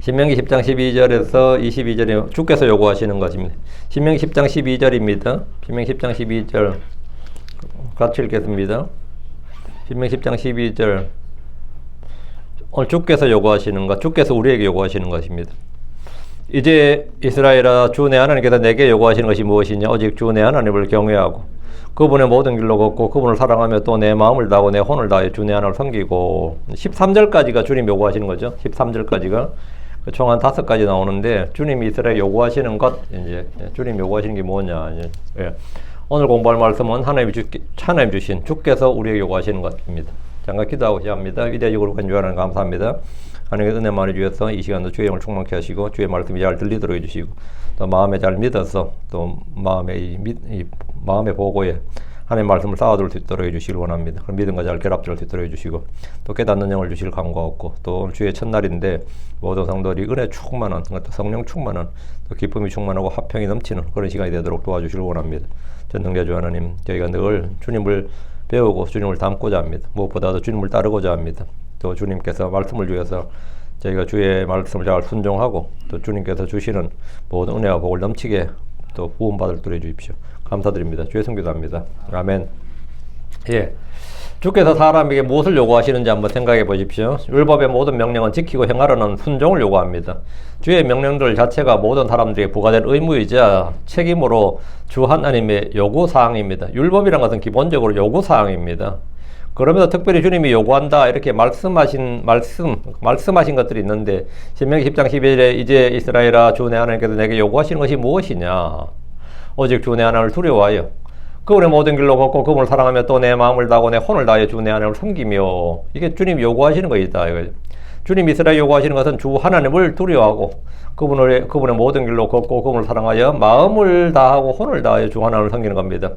신명기 10장 12절에서 22절에 주께서 요구하시는 것입니다. 신명기 10장 12절입니다. 신명기 10장 12절 같이 읽겠습니다. 신명기 10장 12절 오늘 주께서 요구하시는 것, 주께서 우리에게 요구하시는 것입니다. 이제 이스라엘아, 주 내 하나님께서 내게 요구하시는 것이 무엇이냐? 오직 주 내 하나님을 경외하고 그분의 모든 길로 걷고 그분을 사랑하며 또 내 마음을 다하고 내 혼을 다해 주 내 하나님을 섬기고. 13절까지가 주님 요구하시는 거죠. 13절까지가 총 한 5가지 나오는데 주님이 이스라엘 요구하시는 것, 이제 주님 요구하시는 게 뭐냐? 예. 오늘 공부할 말씀은 하나님 주신 주께서 우리에게 요구하시는 것입니다. 잠깐 기도하고 시작합니다. 위대하시고 간주하는 감사합니다. 하나님의 은혜 많이 주셔서 이 시간도 주의 영을 충만케 하시고 주의 말씀이 잘 들리도록 해주시고 또 마음에 잘 믿어서 또 마음의 마음의 보고에 하나님의 말씀을 쌓아둘 수 있도록 해주시길 원합니다. 그럼 믿음과 잘 결합될 수 있도록 해주시고 또 깨닫는 영을 주실 간구하고 또 오늘 주의 첫날인데 모든 성도들이 은혜 충만한 또 성령 충만한 또 기쁨이 충만하고 화평이 넘치는 그런 시간이 되도록 도와주시길 원합니다. 전능자주 하나님, 저희가 늘 주님을 배우고 주님을 닮고자 합니다. 무엇보다도 주님을 따르고자 합니다. 또 주님께서 말씀을 주셔서 저희가 주의 말씀을 잘 순종하고 또 주님께서 주시는 모든 은혜와 복을 넘치게 또 부음받을 해 주십시오. 감사드립니다. 주의 성기도합니다. 아멘. 예. 주께서 사람에게 무엇을 요구하시는지 한번 생각해 보십시오. 율법의 모든 명령은 지키고 행하라는 순종을 요구합니다. 주의 명령들 자체가 모든 사람들에게 부과된 의무이자 책임으로 주 하나님의 요구사항입니다. 율법이란 것은 기본적으로 요구사항입니다. 그러면서 특별히 주님이 요구한다 이렇게 말씀하신 것들이 있는데 신명기 10장 12절에 이제 이스라엘아, 주 내 하나님께서 내게 요구하시는 것이 무엇이냐? 오직 주 내 하나님을 두려워하여 그분의 모든 길로 걷고 그분을 사랑하며 또 내 마음을 다하고 내 혼을 다하여 주 내 하나님을 섬기며. 이게 주님이 요구하시는 것이다. 주님이 이스라엘 요구하시는 것은 주 하나님을 두려워하고 그분의 모든 길로 걷고 그분을 사랑하여 마음을 다하고 혼을 다하여 주 하나님을 섬기는 겁니다.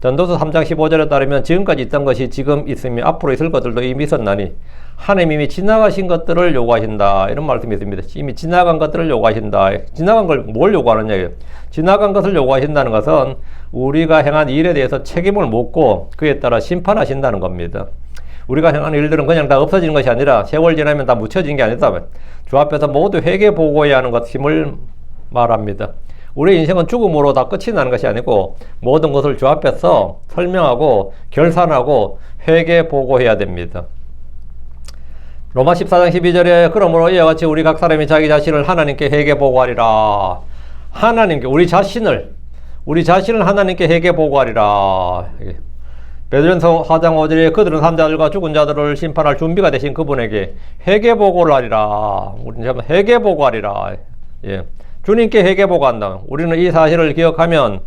전도서 3장 15절에 따르면 지금까지 있던 것이 지금 있으며 앞으로 있을 것들도 이미 있었나니 하나님 이미 지나가신 것들을 요구하신다. 이런 말씀이 있습니다. 이미 지나간 것들을 요구하신다. 지나간 걸 뭘 요구하느냐? 지나간 것을 요구하신다는 것은 우리가 행한 일에 대해서 책임을 묻고 그에 따라 심판하신다는 겁니다. 우리가 행하는 일들은 그냥 다 없어지는 것이 아니라 세월 지나면 다 묻혀진 게 아니다. 주 앞에서 모두 회개 보고해야 하는 것임을 말합니다. 우리의 인생은 죽음으로 다 끝이 나는 것이 아니고 모든 것을 주 앞에서 설명하고 결산하고 회개 보고해야 됩니다. 로마 14장 12절에 그러므로 이와 같이 우리 각 사람이 자기 자신을 하나님께 회개 보고하리라. 하나님께 우리 자신을 하나님께 회개 보고하리라. 베드로전서 4장 5절에 그들은 산자들과 죽은 자들을 심판할 준비가 되신 그분에게 회개 보고를 하리라. 우리는 회개 보고하리라. 예. 주님께 회개 보고한다. 우리는 이 사실을 기억하면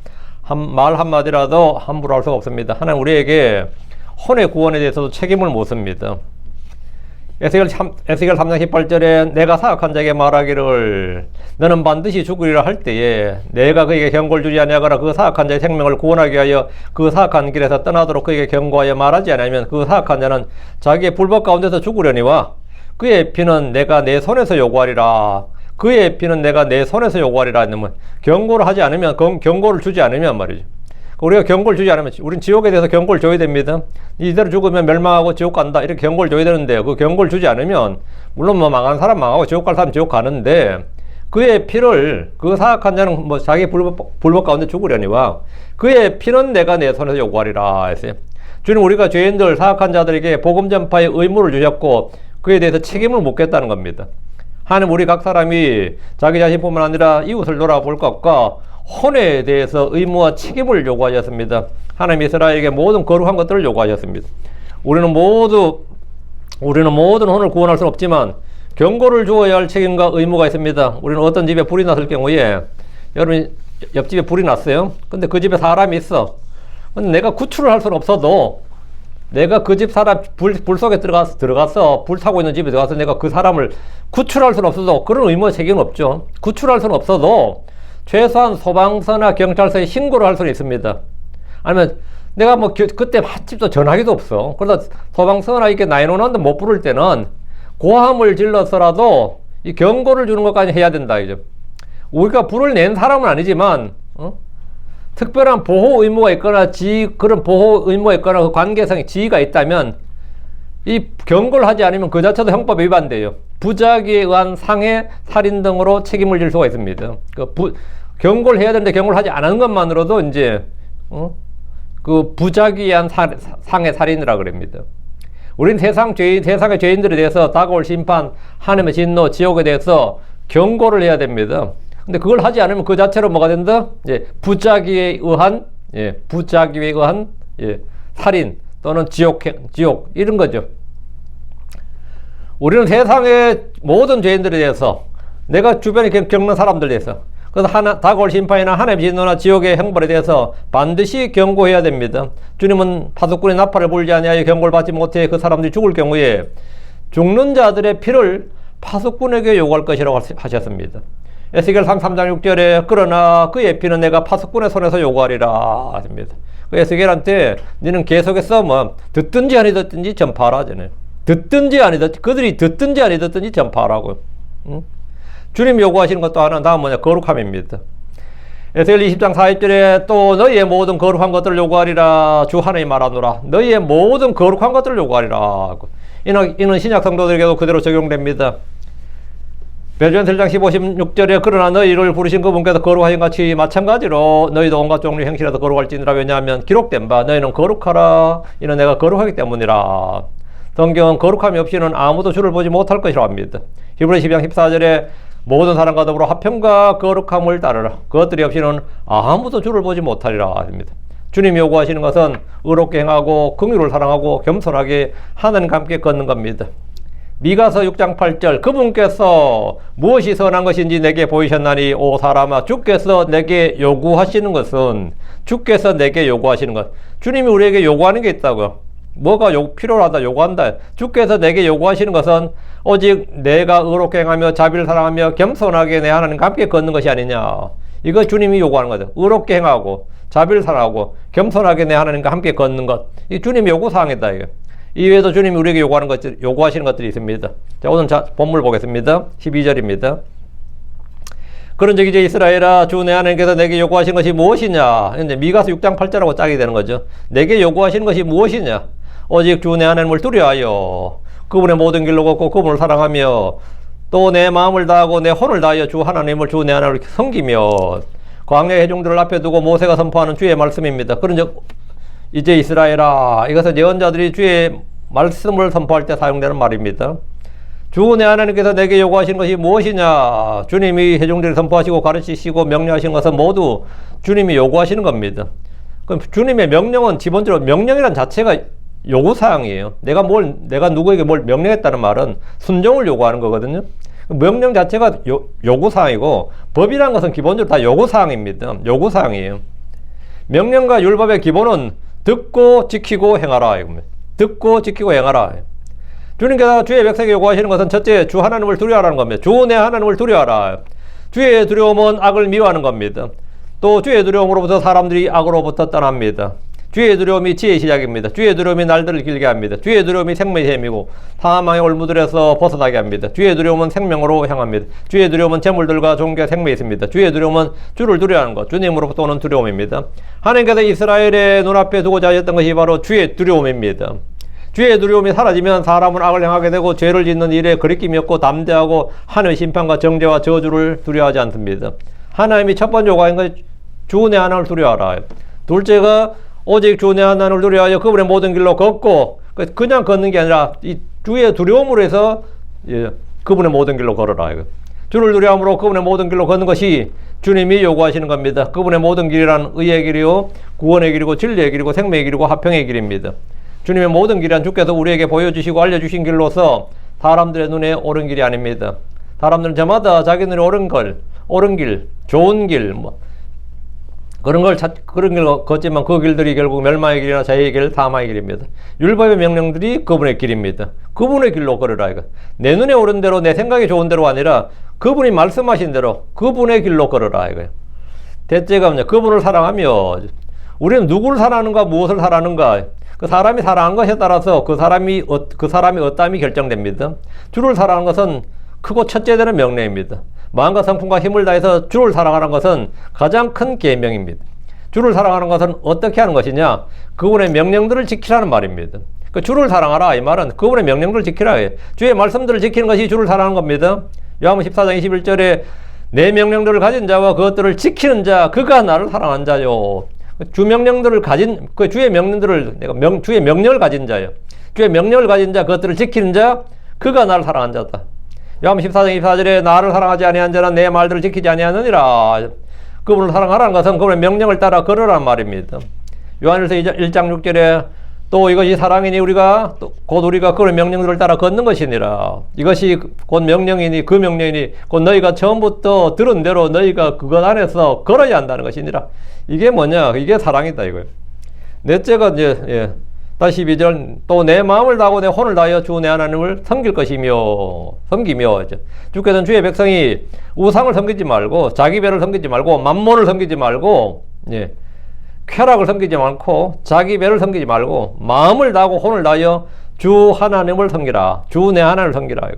말 한마디라도 함부로 할 수가 없습니다. 하나님 우리에게 혼의 구원에 대해서도 책임을 묻습니다. 에스겔 3장 18절에 내가 사악한 자에게 말하기를 너는 반드시 죽으리라 할 때에 내가 그에게 경고를 주지 아니하거나 그 사악한 자의 생명을 구원하기 위하여 그 사악한 길에서 떠나도록 그에게 경고하여 말하지 않으면 그 사악한 자는 자기의 불법 가운데서 죽으려니와 그의 피는 내가 내 손에서 요구하리라. 그의 피는 내가 내 손에서 요구하리라 했는데 경고를 하지 않으면 경고를 주지 않으면 말이죠. 우리가 경고를 주지 않으면 우린 지옥에 대해서 경고를 줘야 됩니다. 이대로 죽으면 멸망하고 지옥 간다 이렇게 경고를 줘야 되는데 그 경고를 주지 않으면 물론 뭐 망하는 사람 망하고 지옥 갈 사람 지옥 가는데 그의 피를 그 사악한 자는 뭐 자기 불법 가운데 죽으려니와 그의 피는 내가 내 손에서 요구하리라 했어요. 주님 우리가 죄인들 사악한 자들에게 복음 전파의 의무를 주셨고 그에 대해서 책임을 묻겠다는 겁니다. 하나님 우리 각 사람이 자기 자신뿐만 아니라 이웃을 돌아볼 것과 혼에 대해서 의무와 책임을 요구하셨습니다. 하나님 이스라엘에게 모든 거룩한 것들을 요구하셨습니다. 우리는 모든 혼을 구원할 수는 없지만 경고를 주어야 할 책임과 의무가 있습니다. 우리는 어떤 집에 불이 났을 경우에 여러분 옆집에 불이 났어요. 근데 그 집에 사람이 있어. 근데 내가 구출을 할 수는 없어도 내가 그 집 사람 불 속에 들어가서 불 타고 있는 집에 들어가서 내가 그 사람을 구출할 수는 없어도 그런 의무와 책임은 없죠. 구출할 수는 없어도 최소한 소방서나 경찰서에 신고를 할 수는 있습니다. 아니면 내가 뭐 그때 맛집도 전화기도 없어. 그래서 소방서나 이렇게 911도 못 부를 때는 고함을 질러서라도 이 경고를 주는 것까지 해야 된다 이제. 우리가 불을 낸 사람은 아니지만 특별한 보호 의무가 있거나 그런 보호 의무가 있거나 그 관계성이 지위가 있다면 이 경고를 하지 않으면 그 자체도 형법 위반돼요. 부작위에 의한 상해, 살인 등으로 책임을 질 수가 있습니다. 경고를 해야 되는데 경고를 하지 않은 것만으로도 이제 그 부작위에 의한 상해, 살인이라 그럽니다. 우리는 세상의 죄인들에 대해서 다가올 심판, 하나님의 진노, 지옥에 대해서 경고를 해야 됩니다. 근데 그걸 하지 않으면 그 자체로 뭐가 된다? 부작위에 의한 살인 또는 지옥 이런 거죠. 우리는 세상의 모든 죄인들에 대해서, 내가 주변에 겪는 사람들에 대해서, 그래서 다가올 심판이나 하나님의 진노나 지옥의 형벌에 대해서 반드시 경고해야 됩니다. 주님은 파수꾼의 나팔을 불지 아니하여 경고를 받지 못해 그 사람들이 죽을 경우에 죽는 자들의 피를 파수꾼에게 요구할 것이라고 하셨습니다. 에스겔상 3장 6절에 그러나 그의 피는 내가 파수꾼의 손에서 요구하리라 하십니다. 에스겔한테 너는 계속해서 뭐 듣든지 아니 듣든지 전파하라 하잖아요. 듣든지 아니 듣든지, 그들이 듣든지 아니 듣든지 전파하라고. 주님 요구하시는 것도 하나, 다음 뭐냐, 거룩함입니다. 에스겔 20장 40절에 또 너희의 모든 거룩한 것들을 요구하리라 주 하나님 말하노라. 너희의 모든 거룩한 것들을 요구하리라. 이는 신약 성도들에게도 그대로 적용됩니다. 베드로전서 1장 15, 16절에 그러나 너희를 부르신 그분께서 거룩하신 같이 마찬가지로 너희도 온갖 종류 행실에서 거룩할지니라. 왜냐하면 기록된 바 너희는 거룩하라. 이는 내가 거룩하기 때문이라. 성경은 거룩함이 없이는 아무도 주를 보지 못할 것이라고 합니다. 히브리 12장 14절에 모든 사람과 더불어 화평과 거룩함을 따르라. 그것들이 없이는 아무도 주를 보지 못하리라 합니다. 주님이 요구하시는 것은 의롭게 행하고 긍휼을 사랑하고 겸손하게 하나님과 함께 걷는 겁니다. 미가서 6장 8절 그분께서 무엇이 선한 것인지 내게 보이셨나니 오 사람아 주께서 내게 요구하시는 것은 주님이 우리에게 요구하는 게 있다고요. 뭐가 필요하다 요구한다. 주께서 내게 요구하시는 것은 오직 내가 의롭게 행하며 자비를 사랑하며 겸손하게 내 하나님과 함께 걷는 것이 아니냐. 이거 주님이 요구하는 거죠. 의롭게 행하고 자비를 사랑하고 겸손하게 내 하나님과 함께 걷는 것. 이 주님의 요구사항이다. 이게. 이외에도 주님이 우리에게 요구하시는 것들이 있습니다. 자, 오늘 본문 보겠습니다. 12절입니다. 그런즉 이제 이스라엘아 주 내 하나님께서 내게 요구하신 것이 무엇이냐. 이제 미가서 6장 8절하고 짝이 되는 거죠. 내게 요구하시는 것이 무엇이냐. 오직 주 내 하나님을 두려워하여 그분의 모든 길로 걷고 그분을 사랑하며 또 내 마음을 다하고 내 혼을 다하여 주 하나님을 주 내 하나님을 섬기며 광야의 회중들을 앞에 두고 모세가 선포하는 주의 말씀입니다. 그런즉 이제 이스라엘아, 이것은 예언자들이 주의 말씀을 선포할 때 사용되는 말입니다. 주 내 하나님께서 내게 요구하시는 것이 무엇이냐. 주님이 회중들이 선포하시고 가르치시고 명령하신 것은 모두 주님이 요구하시는 겁니다. 그럼 주님의 명령은 기본적으로 명령이란 자체가 요구사항이에요. 내가 누구에게 뭘 명령했다는 말은 순종을 요구하는 거거든요. 명령 자체가 요구사항이고 법이라는 것은 기본적으로 다 요구사항입니다. 요구사항이에요. 명령과 율법의 기본은 듣고 지키고 행하라. 듣고 지키고 행하라. 주님께서 주의 백성에게 요구하시는 것은 첫째 주 하나님을 두려워하라는 겁니다. 주 내 하나님을 두려워하라. 주의 두려움은 악을 미워하는 겁니다. 또 주의 두려움으로부터 사람들이 악으로부터 떠납니다. 주의 두려움이 지혜의 시작입니다. 주의 두려움이 날들을 길게 합니다. 주의 두려움이 생명의 셈이고 사망의 올무들에서 벗어나게 합니다. 주의 두려움은 생명으로 향합니다. 주의 두려움은 재물들과 종교와 생명이 있습니다. 주의 두려움은 주를 두려워하는 것, 주님으로부터 오는 두려움입니다. 하나님께서 이스라엘의 눈앞에 두고자 하셨던 것이 바로 주의 두려움입니다. 주의 두려움이 사라지면 사람은 악을 행하게 되고 죄를 짓는 일에 거리낌이 없고 담대하고 하나님의 심판과 정죄와 저주를 두려워하지 않습니다. 하나님이 첫 번째 요구하는 것이 주 내 하나님을 두려워하라. 둘째가 오직 주 내 하나님을 두려워하여 그분의 모든 길로 걷고, 그냥 걷는 게 아니라 이 주의 두려움으로 해서 그분의 모든 길로 걸어라. 주를 두려움으로 그분의 모든 길로 걷는 것이 주님이 요구하시는 겁니다. 그분의 모든 길이란 의의 길이요 구원의 길이고 진리의 길이고 생명의 길이고 화평의 길입니다. 주님의 모든 길이란 주께서 우리에게 보여주시고 알려주신 길로서 사람들의 눈에 옳은 길이 아닙니다. 사람들은 저마다 자기 눈에 옳은 길, 좋은 길, 그런 길 걷지만 그 길들이 결국 멸망의 길이나 자유의 길, 사망의 길입니다. 율법의 명령들이 그분의 길입니다. 그분의 길로 걸으라. 내 눈에 옳은 대로, 내 생각이 좋은 대로가 아니라 그분이 말씀하신 대로 그분의 길로 걸으라. 대째가 뭐냐? 그분을 사랑하며, 우리는 누구를 사랑하는가, 무엇을 사랑하는가, 그 사람이 사랑한 것에 따라서 그 사람이 어떠함이 결정됩니다. 주를 사랑하는 것은 크고 첫째 되는 명령입니다. 마음과 성품과 힘을 다해서 주를 사랑하는 것은 가장 큰 계명입니다. 주를 사랑하는 것은 어떻게 하는 것이냐? 그분의 명령들을 지키라는 말입니다. 그 주를 사랑하라 이 말은 그분의 명령들을 지키라. 주의 말씀들을 지키는 것이 주를 사랑하는 겁니다. 요한복음 14장 21절에 내 명령들을 가진 자와 그것들을 지키는 자 그가 나를 사랑한 자요. 주 명령들을 가진 그 주의 명령들을 내가 주의 명령을 가진 자요. 주의 명령을 가진 자 그것들을 지키는 자 그가 나를 사랑한 자다. 요한복음 14장 24절에 나를 사랑하지 아니한 자는 내 말들을 지키지 아니하느니라. 그분을 사랑하라는 것은 그분의 명령을 따라 걸으라는 말입니다. 요한일서 1장 6절에 또 이것이 사랑이니 우리가 곧 우리가 그분의 명령들을 따라 걷는 것이니라. 이것이 곧 명령이니 그 명령이니 곧 너희가 처음부터 들은 대로 너희가 그것 안에서 걸어야 한다는 것이니라. 이게 뭐냐? 이게 사랑이다 이거예요. 넷째가 이제 다시 12절 또 내 마음을 다하고 내 혼을 다하여 주 내 하나님을 섬길 것이며 섬기며 주께서는 주의 백성이 우상을 섬기지 말고 자기 배를 섬기지 말고 만몬을 섬기지 말고 쾌락을 섬기지 않고 자기 배를 섬기지 말고 마음을 다하고 혼을 다하여 주 하나님을 섬기라. 주 내 하나님을 섬기라.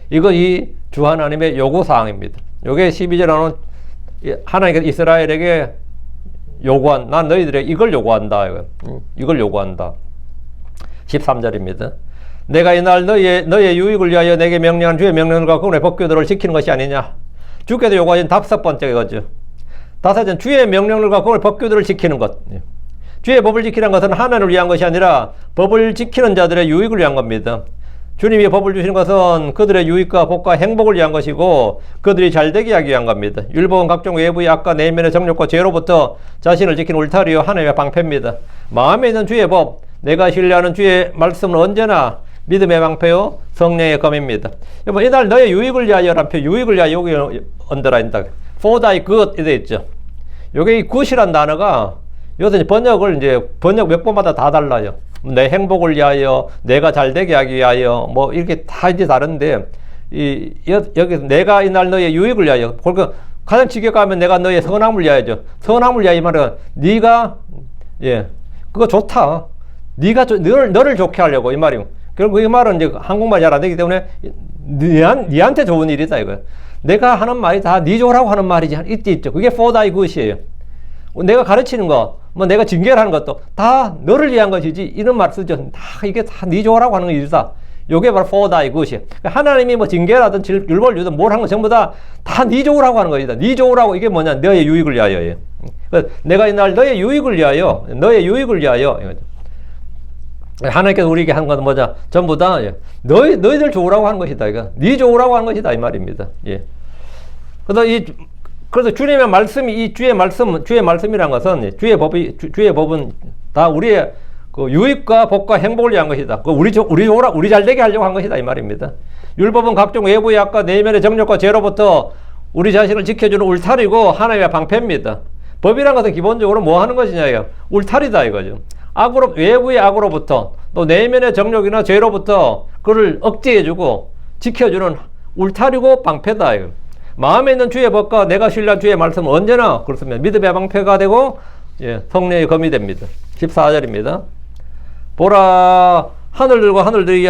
이거 이 주 하나님의 요구사항입니다. 이게 12절에 나오는 하나님께서 이스라엘에게 요구한 난 너희들에게 이걸 요구한다. 이걸 요구한다. 13절입니다. 내가 이날 너의 유익을 위하여 내게 명령한 주의 명령과 그분의 법규들을 지키는 것이 아니냐. 주께서 요구하신 다섯 번째 거죠. 다섯째는 주의 명령과 그분의 법규들을 지키는 것. 주의 법을 지키는 것은 하나님을 위한 것이 아니라 법을 지키는 자들의 유익을 위한 겁니다. 주님이 법을 주시는 것은 그들의 유익과 복과 행복을 위한 것이고 그들이 잘되게 하기 위한 겁니다. 율법은 각종 외부의 악과 내면의 정욕과 죄로부터 자신을 지키는 울타리요 하나님의 방패입니다. 마음에 있는 주의 법, 내가 신뢰하는 주의 말씀은 언제나 믿음의 방패요 성령의 검입니다. 여러분 이날 너의 유익을 위하여란 표 유익을 위하여 여기 언더라인다. For thy good 이렇게 있죠. 요게 이 good이란 단어가 요새 번역 몇 번마다 다 달라요. 내 행복을 위하여, 내가 잘되게 하기 위하여, 뭐 이렇게 다 이제 다른데 여기서 내가 이날 너의 유익을 위하여, 그러니까 가장 직역하면 내가 너의 선함을 위하여죠. 선함을 위하여 이 말은 네가 그거 좋다. 네가 너를 좋게 하려고 이 말이고. 결국 이 말은 이제 한국말 잘 안 되기 때문에 네한테 좋은 일이다 이거야. 내가 하는 말이 다 네 좋으라고 하는 말이지. 이때 있죠. 그게 for thy good이에요. 내가 가르치는 거, 뭐 내가 징계하는 것도 다 너를 위한 것이지 이런 말 쓰죠. 다 이게 다 네 좋으라고 하는 일이다. 요게 바로 for thy good이에요. 하나님이 뭐 징계라든 율법을 주든 뭘 한 거 전부 다 네 좋으라고 하는 것이다. 네 좋으라고 이게 뭐냐? 너의 유익을 위하여예요. 내가 이날 너의 유익을 위하여, 이거죠. 하나님께서 우리에게 한 건 뭐냐? 전부 다 너희들 좋으라고 하는 것이다. 이거 네 좋으라고 하는 것이다 이 말입니다. 그래서 주님의 말씀이 이 주의 말씀이란 것은 주의 법은 다 우리의 그 유익과 복과 행복을 위한 것이다. 우리 잘되게 하려고 한 것이다 이 말입니다. 율법은 각종 외부의 악과 내면의 정욕과 죄로부터 우리 자신을 지켜주는 울타리고 하나님의 방패입니다. 법이란 것은 기본적으로 뭐 하는 것이냐요? 울타리다 이거죠. 외부의 악으로부터 또 내면의 정욕이나 죄로부터 그를 억제해주고 지켜주는 울타리고 방패다 이거. 마음에 있는 주의 법과 내가 신뢰한 주의 말씀은 언제나 그렇습니다. 믿음의 방패가 되고 성령의 검이 됩니다. 14절입니다. 보라 하늘들과 하늘들의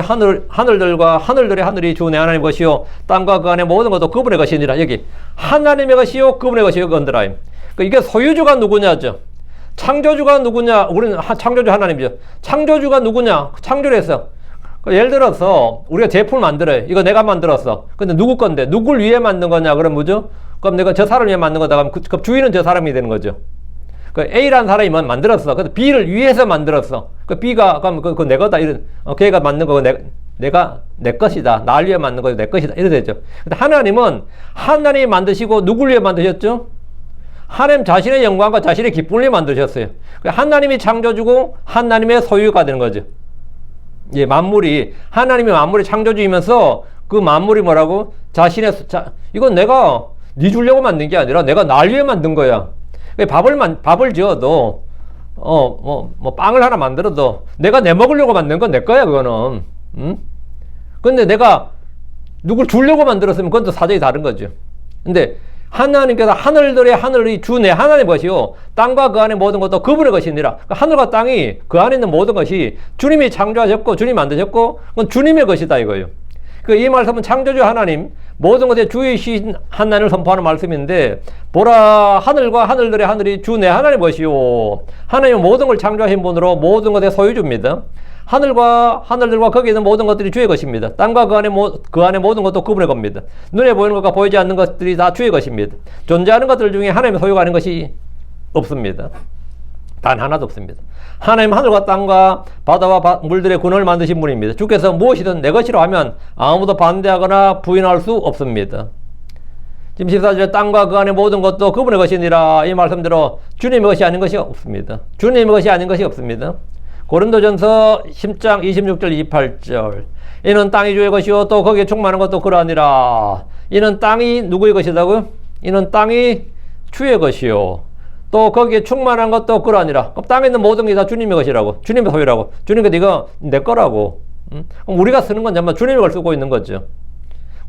하늘이 주 내 하나님의 것이요 땅과 그 안에 모든 것도 그분의 것이니라. 여기 하나님의 것이요 그분의 것이요 건드라. 이게 소유주가 누구냐죠. 창조주가 누구냐? 우리는 창조주 하나님이죠. 창조주가 누구냐? 창조를 했어. 예를 들어서 우리가 제품을 만들어요. 이거 내가 만들었어. 근데 누구 건데? 누굴 위해 만든 거냐? 그럼 뭐죠? 그럼 내가 저 사람을 위해 만든 거다. 그럼 그 주인은 저 사람이 되는 거죠. 그 A라는 사람이 만들었어. 근데 B를 위해서 만들었어. 그 B가 그럼 그 내 거다. 이런 걔가 만든 거고 내가 내 것이다. 날 위해 만든 거 내 것이다. 이래 되죠. 근데 하나님은 하나님이 만드시고 누굴 위해 만드셨죠? 하나님 자신의 영광과 자신의 기쁨을 위해 만드셨어요. 하나님이 창조주고 하나님의 소유가 되는 거죠. 만물이 하나님이 만물의 창조주이면서 그 만물이 뭐라고? 이건 내가 네 주려고 만든 게 아니라 내가 날 위해 만든 거야. 밥을 지어도 빵을 하나 만들어도 내가 내 먹으려고 만든 건 내 거야 그거는. 근데 내가 누굴 주려고 만들었으면 그건 또 사정이 다른 거죠. 근데 하나님께서 하늘들의 하늘이 주 내 하나님의 것이요 땅과 그 안에 모든 것도 그분의 것이니라. 하늘과 땅이 그 안에 있는 모든 것이 주님이 창조하셨고 주님이 만드셨고 그건 주님의 것이다 이거예요. 이 말씀은 창조주 하나님 모든 것의 주이신 하나님을 선포하는 말씀인데 보라 하늘과 하늘들의 하늘이 주 내 하나님의 것이요 하나님은 모든 걸 창조하신 분으로 모든 것의 소유주입니다. 하늘들과 거기에 있는 모든 것들이 주의 것입니다. 땅과 그 안에 모든 것도 그분의 겁니다. 눈에 보이는 것과 보이지 않는 것들이 다 주의 것입니다. 존재하는 것들 중에 하나님의 소유가 아닌 것이 없습니다. 단 하나도 없습니다. 하나님 하늘과 땅과 바다와 물들의 근원을 만드신 분입니다. 주께서 무엇이든 내 것이라 하면 아무도 반대하거나 부인할 수 없습니다. 지금 14절에 땅과 그 안에 모든 것도 그분의 것이니라 이 말씀대로 주님의 것이 아닌 것이 없습니다. 주님의 것이 아닌 것이 없습니다. 고린도전서 10장 26절 28절 이는 땅이 주의 것이요 또 거기에 충만한 것도 그러하니라. 이는 땅이 누구의 것이라고요? 이는 땅이 주의 것이요 또 거기에 충만한 것도 그러하니라. 그럼 땅에 있는 모든 게 다 주님의 것이라고, 주님의 소유라고. 주님께 이거 내 거라고. 그럼 우리가 쓰는 건 전부 주님의 걸 쓰고 있는 거죠.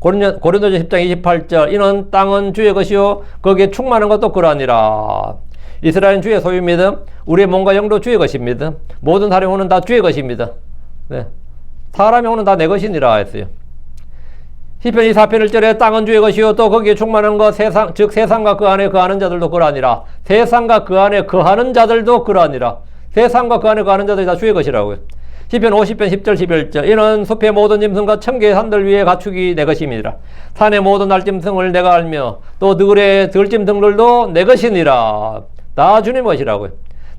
고린도전 10장 28절 이는 땅은 주의 것이요 거기에 충만한 것도 그러하니라. 이스라엘은 주의 소유입니다. 우리의 몸과 영도 주의 것입니다. 모든 사람의 혼은 다 주의 것입니다. 네. 사람의 혼은 다 내 것이니라 했어요. 시편 24편 1절에 땅은 주의 것이요 또 거기에 충만한 것 즉 세상과 그 안에 거하는 자들도 그러하니라. 세상과 그 안에 거하는 자들도 그러하니라. 세상과 그 안에 거하는 자들이 다 주의 것이라고요. 시편 50편 10절 11절 이는 숲의 모든 짐승과 천개의 산들 위에 가축이 내 것임이니라. 산의 모든 날짐승을 내가 알며 또 들의 들짐승들도 내 것이니라. 다 주님 것이라고요.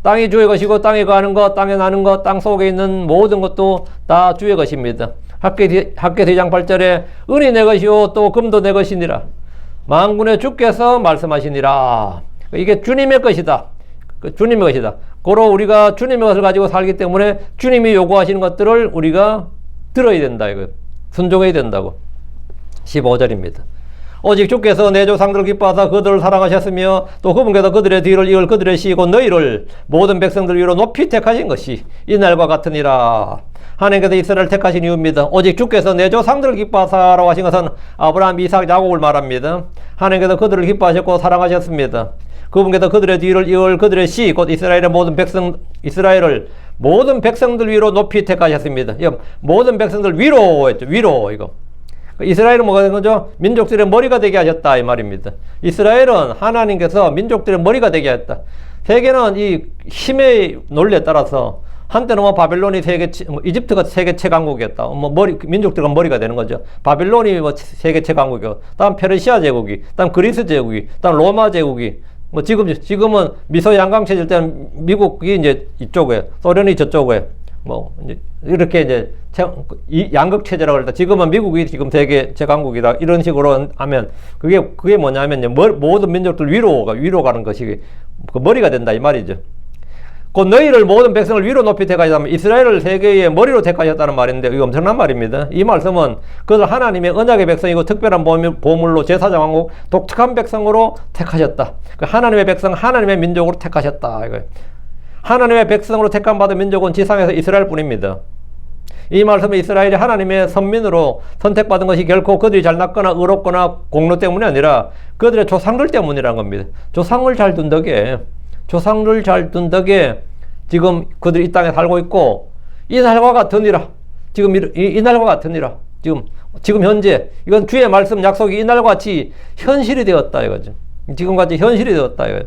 땅이 주의 것이고 땅에 거하는 것, 땅에 나는 것, 땅 속에 있는 모든 것도 다 주의 것입니다. 학개 2장 8절에 은이 내 것이요 또 금도 내 것이니라. 만군의 주께서 말씀하시니라. 이게 주님의 것이다. 주님의 것이다. 고로 우리가 주님의 것을 가지고 살기 때문에 주님이 요구하시는 것들을 우리가 들어야 된다. 이거 순종해야 된다고. 15절입니다. 오직 주께서 내 조상들을 기뻐하사 그들을 사랑하셨으며 또 그분께서 그들의 뒤를 이을 그들의 시고 너희를 모든 백성들 위로 높이 택하신 것이 이날과 같으니라. 하나님께서 이스라엘을 택하신 이유입니다. 오직 주께서 내 조상들을 기뻐하사라고 하신 것은 아브라함, 이삭, 야곱을 말합니다. 하나님께서 그들을 기뻐하셨고 사랑하셨습니다. 그분께서 그들의 뒤를 이을 그들의 시 곧 이스라엘의 모든 백성 이스라엘을 모든 백성들 위로 높이 택하셨습니다. 모든 백성들 위로 했죠. 위로 이거. 이스라엘은 뭐가 된 거죠? 민족들의 머리가 되게 하셨다 이 말입니다. 이스라엘은 하나님께서 민족들의 머리가 되게 하셨다. 세계는 이 힘의 논리에 따라서 한때는 뭐 바벨론이 이집트가 세계 최강국이었다. 민족들과 머리가 되는 거죠. 바벨론이 뭐 세계 최강국이고, 다음 페르시아 제국이, 다음 그리스 제국이, 다음 로마 제국이, 뭐 지금은 미소 양강 체제일 때는 미국이 이제 이쪽에, 소련이 저쪽에, 뭐 이제 이렇게 이제 양극 체제라고 할때 지금은 미국이 지금 세계 최강국이다 이런 식으로 하면 그게 뭐냐면 모든 민족들 위로 가는 것이 그 머리가 된다 이 말이죠. 곧 너희를 모든 백성을 위로 높이 택하셨다면 이스라엘을 세계의 머리로 택하셨다는 말인데 이거 엄청난 말입니다. 이 말씀은 그들 하나님의 언약의 백성이고 특별한 보물로 제사장 왕국 독특한 백성으로 택하셨다. 그 하나님의 백성 하나님의 민족으로 택하셨다 이거예요. 하나님의 백성으로 택함 받은 민족은 지상에서 이스라엘 뿐입니다. 이 말씀은 이스라엘이 하나님의 선민으로 선택받은 것이 결코 그들이 잘났거나 의롭거나 공로 때문이 아니라 그들의 조상들 때문이라는 겁니다. 조상을 잘 둔 덕에 지금 그들이 이 땅에 살고 있고 이날과 같으니라. 지금 이날과 같으니라. 지금 현재 이건 주의 말씀 약속이 이날과 같이 현실이 되었다 이거죠. 지금같이 현실이 되었다 이거죠.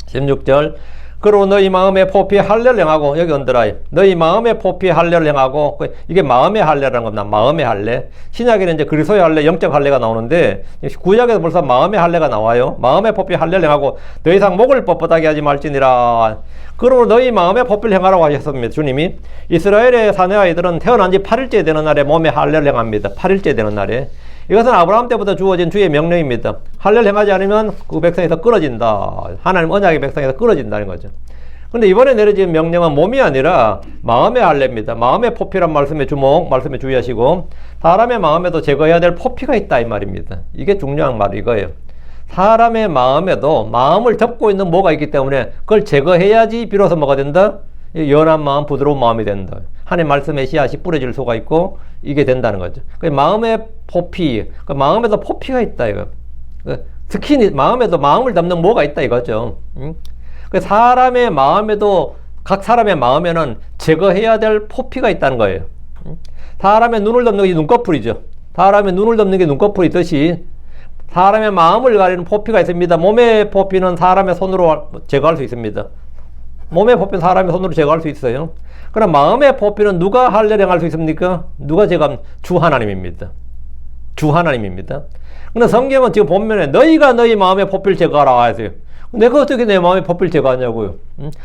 16절 그러고 너희 마음에 포피 할례를 행하고 여기 언더라인 너희 마음에 포피 할례를 행하고 이게 마음의 할례라는 겁니다. 마음의 할례. 신약에는 이제 그리스도의 할례, 영적 할례가 나오는데 구약에서 벌써 마음의 할례가 나와요. 마음의 포피 할례를 행하고 더 이상 목을 뻣뻣하게 하지 말지니라. 그러고 너희 마음에 포피를 행하라고 하셨습니다. 주님이 이스라엘의 사내 아이들은 태어난 지 8일째 되는 날에 몸에 할례를 행합니다. 8일째 되는 날에. 이것은 아브라함 때부터 주어진 주의 명령입니다. 할례를 행하지 않으면 그 백성에서 끊어진다. 하나님 언약의 백성에서 끊어진다는 거죠. 근데 이번에 내려진 명령은 몸이 아니라 마음의 할례입니다. 마음의 포피란 말씀에 주의하시고 사람의 마음에도 제거해야 될 포피가 있다 이 말입니다. 이게 중요한 말이 이거예요. 사람의 마음에도 마음을 덮고 있는 뭐가 있기 때문에 그걸 제거해야지 비로소 뭐가 된다? 연한 마음, 부드러운 마음이 된다. 하나님 말씀의 씨앗이 뿌려질 수가 있고 이게 된다는 거죠. 마음의 포피, 마음에도 포피가 있다 이거. 특히 마음에도 마음을 담는 뭐가 있다 이거죠. 사람의 마음에도 각 사람의 마음에는 제거해야 될 포피가 있다는 거예요. 사람의 눈을 덮는 게 눈꺼풀이죠. 사람의 눈을 덮는 게 눈꺼풀이듯이 사람의 마음을 가리는 포피가 있습니다. 몸의 포피는 사람의 손으로 제거할 수 있습니다. 몸에 포피는 사람이 손으로 제거할 수 있어요. 그럼 마음의 포피는 누가 할례를 행할 수 있습니까? 누가 제거합니까? 주 하나님입니다. 주 하나님입니다. 근데 성경은 지금 본면에 너희가 너희 마음의 포피를 제거하라 했어요. 내가 어떻게 내 마음의 포피를 제거하냐고요.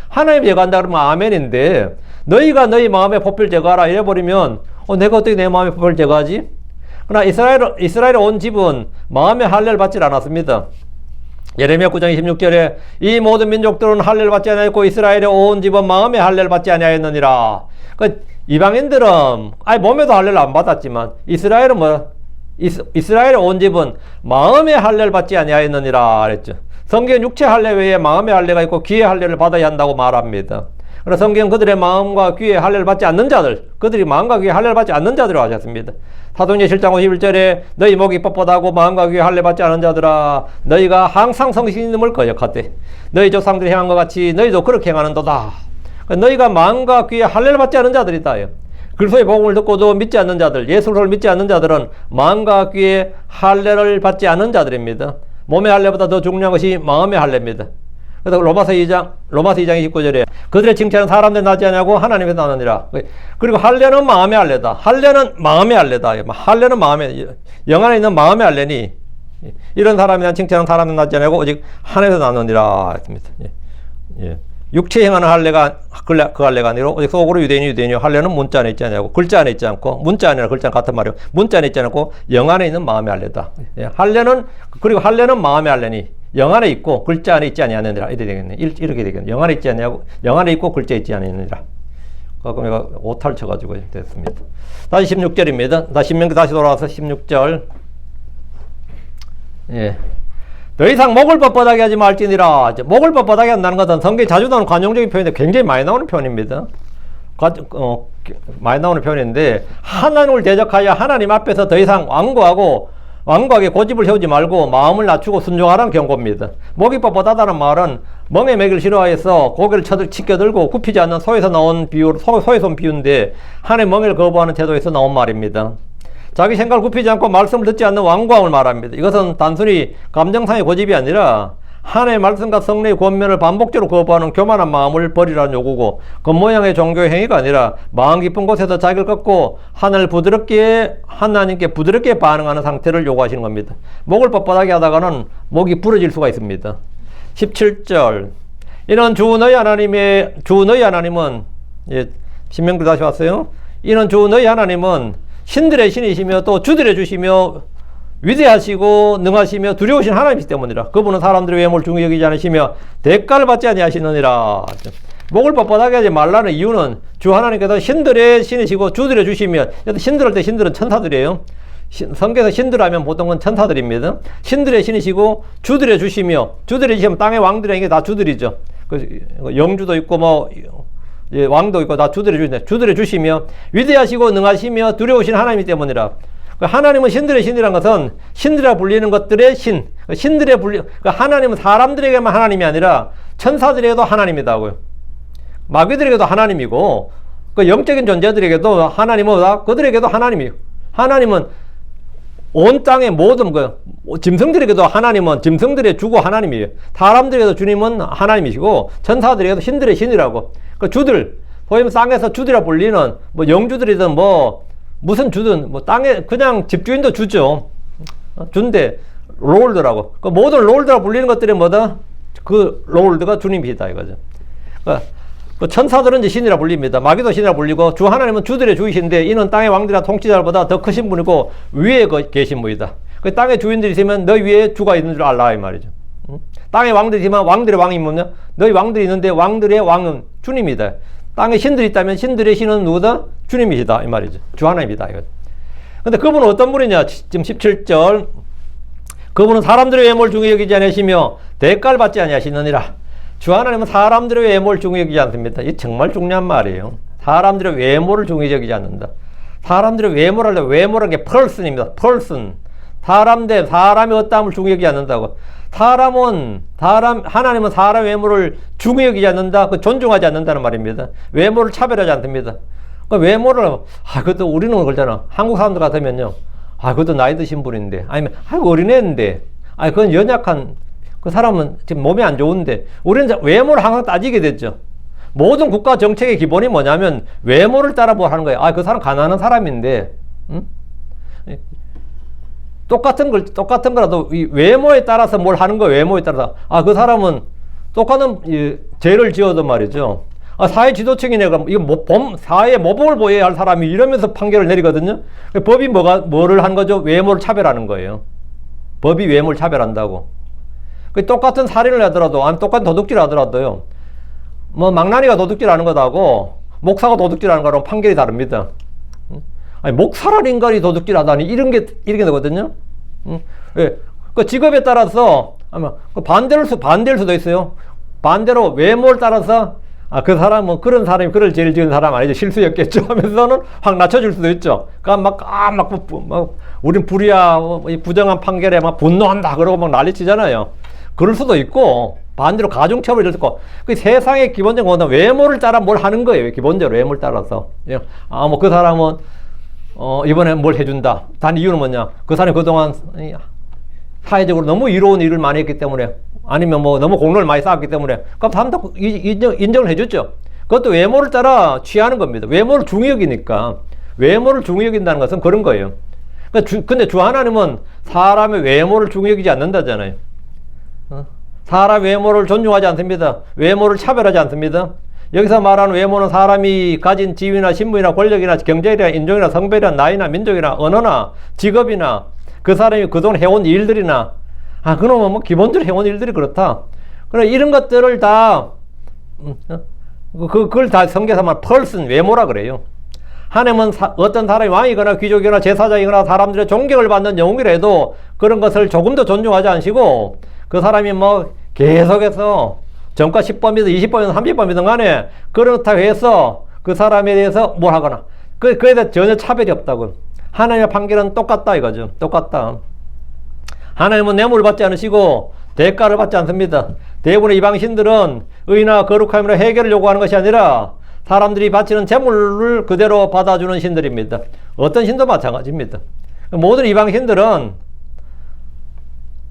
하나님이 제거한다 그러면 아멘인데 너희가 너희 마음의 포피를 제거하라 이래버리면 내가 어떻게 내 마음의 포피를 제거하지? 그러나 이스라엘에 온 집은 마음의 할례를 받지 않았습니다. 예레미야 9장 26절에 이 모든 민족들은 할례를 받지 아니하였고 이스라엘에 온 집은 마음의 할례를 받지 아니하였느니라. 그 이방인들은 몸에도 할례를 안 받았지만 이스라엘은 이스라엘에 온 집은 마음의 할례를 받지 아니하였느니라 그랬죠. 성경 육체 할례 외에 마음의 할례가 있고 귀의 할례를 받아야 한다고 말합니다. 그래서 성경 그들의 마음과 귀의 할례를 받지 않는 자들, 그들이 마음과 귀의 할례를 받지 않는 자들이라고 하셨습니다. 사도행전 7장 51절에 너희 목이 뻣뻣하고 마음과 귀의 할례 받지 않은 자들아 너희가 항상 성신님을 거역하되 너희 조상들이 행한 것 같이 너희도 그렇게 행하는도다. 너희가 마음과 귀의 할례를 받지 않은 자들이다. 그리스도의 복음을 듣고도 믿지 않는 자들, 예수를 믿지 않는 자들은 마음과 귀의 할례를 받지 않은 자들입니다. 몸의 할례보다 더 중요한 것이 마음의 할례입니다. 그래서 로마서 2장 29절에 그들의 칭찬은 사람들 나지 아니하고 하나님에서 나느니라. 그리고 할례는 마음의 할례다. 할례는 마음의 할례다. 할례는 마음의 영 안에 있는 마음의 할례니 이런 사람에 대한 칭찬은 사람들 나지 아니하고 오직 하나님에서 나느니라 했습니다. 육체 행하는 할례가 그 할례가 아니라 오직 속으로 유대인이 할례는 문자 안에 있지 않냐고 글자 안에 있지 않고 문자 안이나 글자 같은 말이고 문자 안에 있지 않고 영 안에 있는 마음의 할례다. 할례는 그리고 할례는 마음의 할례니 영 안에 있고 글자 안에 있지 아니하느니라. 이렇게 되겠네. 이렇게 되겠네. 영 안에 있지 아니하고 영 안에 있고 글자에 있지 아니하느니라. 그럼 내가 오탈 쳐가지고 됐습니다. 다시 16절입니다. 다시 신명기 다시 돌아와서 16절. 더 이상 목을 뻣뻣하게 하지 말지니라. 목을 뻣뻣하게 한다는 것은 성경에 자주 나오는 관용적인 표현인데 굉장히 많이 나오는 표현입니다. 많이 나오는 표현인데 하나님을 대적하여 하나님 앞에서 더 이상 완고하게 고집을 세우지 말고 마음을 낮추고 순종하라는 경고입니다. 목이 뻣뻣하다는 말은 멍에 매기를 싫어해서 고개를 치켜들고 굽히지 않는 소에서 나온 소에서 온 비유인데 하나님 멍에를 거부하는 태도에서 나온 말입니다. 자기 생각을 굽히지 않고 말씀을 듣지 않는 완고함을 말합니다. 이것은 단순히 감정상의 고집이 아니라 하나님의 말씀과 성령의 권면을 반복적으로 거부하는 교만한 마음을 버리라는 요구고 겉모양의 종교의 행위가 아니라 마음 깊은 곳에서 자기를 꺾고 하나님께 부드럽게 반응하는 상태를 요구하시는 겁니다. 목을 뻣뻣하게 하다가는 목이 부러질 수가 있습니다. 17절 이는 주 너희 하나님은 신명기 다시 왔어요. 이는 주 너희 하나님은 신들의 신이시며 또 주들의 주시며 위대하시고 능하시며 두려우신 하나님이시 때문이라. 그분은 사람들의 외모를 중히 여기지 않으시며 대가를 받지 아니하시느니라. 목을 뻣뻣하게 하지 말라는 이유는 주 하나님께서 신들의 신이시고 주들의 주시며 신들 할 때 신들은 천사들이에요. 성경에서 신들하면 보통은 천사들입니다. 신들의 신이시고 주들의 주시며 주들의 주시면 땅의 왕들의 이게 다 주들이죠. 영주도 있고 왕도 있고 다 주들의 주시며 위대하시고 능하시며 두려우신 하나님 때문이라. 하나님은 신들의 신이란 것은 신들이라 불리는 것들의 하나님은 사람들에게만 하나님이 아니라 천사들에게도 하나님이다고요. 마귀들에게도 하나님이고 영적인 존재들에게도 하나님은 그들에게도 하나님이에요. 하나님은 온 땅의 모든 짐승들에게도 하나님은 짐승들의 주고 하나님이에요. 사람들에게도 주님은 하나님이시고 천사들에게도 신들의 신이라고. 주들 보이면 땅에서 주들이라 불리는 영주들이든 무슨 주든 땅에 그냥 집주인도 주죠. 준데 롤드라고. 모든 롤드라 불리는 것들이 뭐다? 그 롤드가 주님이다 이거죠. 천사들은 이제 신이라 불립니다. 마귀도 신이라 불리고 주 하나님은 주들의 주이신데 이는 땅의 왕들이나 통치자들보다 더 크신 분이고 위에 계신 분이다. 땅의 주인들이 있으면 너희 위에 주가 있는 줄 알라 이 말이죠. 땅의 왕들이 있으면 왕들의 왕이 뭐냐? 너희 왕들이 있는데 왕들의 왕은 주님이다. 땅에 신들이 있다면 신들의 신은 누구다? 주님이시다 이 말이죠. 주 하나님이다 이거. 근데 그분은 어떤 분이냐? 지금 17절 그분은 사람들의 외모를 중히 여기지 않으시며 대가를 받지 아니하시느니라. 주 하나님은 사람들의 외모를 중히 여기지 않습니다. 이게 정말 중요한 말이에요. 사람들의 외모를 중히 여기지 않는다. 사람들의 외모라는 게 person입니다. person. 사람이 어떠함을 중히 여기지 않는다고. 하나님은 사람 외모를 중히 여기지 않는다. 존중하지 않는다는 말입니다. 외모를 차별하지 않습니다. 외모를, 그것도 우리는 그러잖아. 한국 사람들 같으면요. 그것도 나이 드신 분인데. 아니면, 어린애인데. 그건 연약한, 그 사람은 지금 몸이 안 좋은데. 우리는 외모를 항상 따지게 됐죠. 모든 국가 정책의 기본이 뭐냐면 외모를 따라 뭐 하는 거예요. 아, 그 사람 가난한 사람인데, 똑같은 거라도 이 외모에 따라서 뭘 하는 거예요. 외모에 따라서. 아, 그 사람은 똑같은 죄를 지어도 말이죠. 아, 사회 지도층이네. 그럼 이거 사회에 모범을 보여야 할 사람이 이러면서 판결을 내리거든요. 법이 뭐를 한 거죠? 외모를 차별하는 거예요. 법이 외모를 차별한다고. 똑같은 살인을 하더라도, 아니, 똑같은 도둑질을 하더라도요. 뭐, 망나니가 도둑질하는 것하고, 목사가 도둑질하는 거랑 판결이 다릅니다. 아니, 목사란 인간이 도둑질하다니, 이렇게 되거든요. 예. 그 직업에 따라서, 아마, 반대일 수도 있어요. 반대로 외모를 따라서, 아, 그 사람은 그런 사람이 그럴 죄를 지은 사람 아니죠. 실수였겠죠. 하면서는 확 낮춰줄 수도 있죠. 그러니까 우린 불의야, 부정한 판결에 막 분노한다. 그러고 막 난리치잖아요. 그럴 수도 있고, 반대로 가중처벌이 있고, 그 세상의 기본적인 거는 외모를 따라 뭘 하는 거예요. 기본적으로 외모를 따라서. 아, 뭐 그 사람은, 이번에 뭘 해준다. 단 이유는 뭐냐. 그 사람이 그동안 사회적으로 너무 이로운 일을 많이 했기 때문에, 아니면 뭐 너무 공로를 많이 쌓았기 때문에, 그럼 다음부터 인정을 해줬죠. 그것도 외모를 따라 취하는 겁니다. 외모를 중히 여기니까. 외모를 중히 여긴다는 것은 그런 거예요. 근데 주 하나님은 사람의 외모를 중히 여기지 않는다잖아요. 사람 외모를 존중하지 않습니다. 외모를 차별하지 않습니다. 여기서 말하는 외모는 사람이 가진 지위나 신분이나 권력이나 경제력이나 인종이나 성별이나 나이나 민족이나 언어나 직업이나 그 사람이 그동안 해온 일들이나, 아, 그놈은 뭐 기본적으로 해온 일들이 그렇다. 그래, 이런 것들을 다, 그걸 다 성경에서 말하는 펄슨, 외모라 그래요. 하나님은 어떤 사람이 왕이거나 귀족이거나 제사장이거나 사람들의 존경을 받는 영웅이라도 그런 것을 조금도 존중하지 않으시고, 그 사람이 뭐 계속해서 전과 10범이든 20범이든 30범이든 간에 그렇다고 해서 그 사람에 대해서 뭘 하거나, 그에 대해서 전혀 차별이 없다고. 하나님의 판결은 똑같다 이거죠. 똑같다. 하나님은 뇌물을 받지 않으시고 대가를 받지 않습니다. 대부분의 이방신들은 의나 거룩함이나 해결을 요구하는 것이 아니라 사람들이 바치는 재물을 그대로 받아주는 신들입니다. 어떤 신도 마찬가지입니다. 모든 이방신들은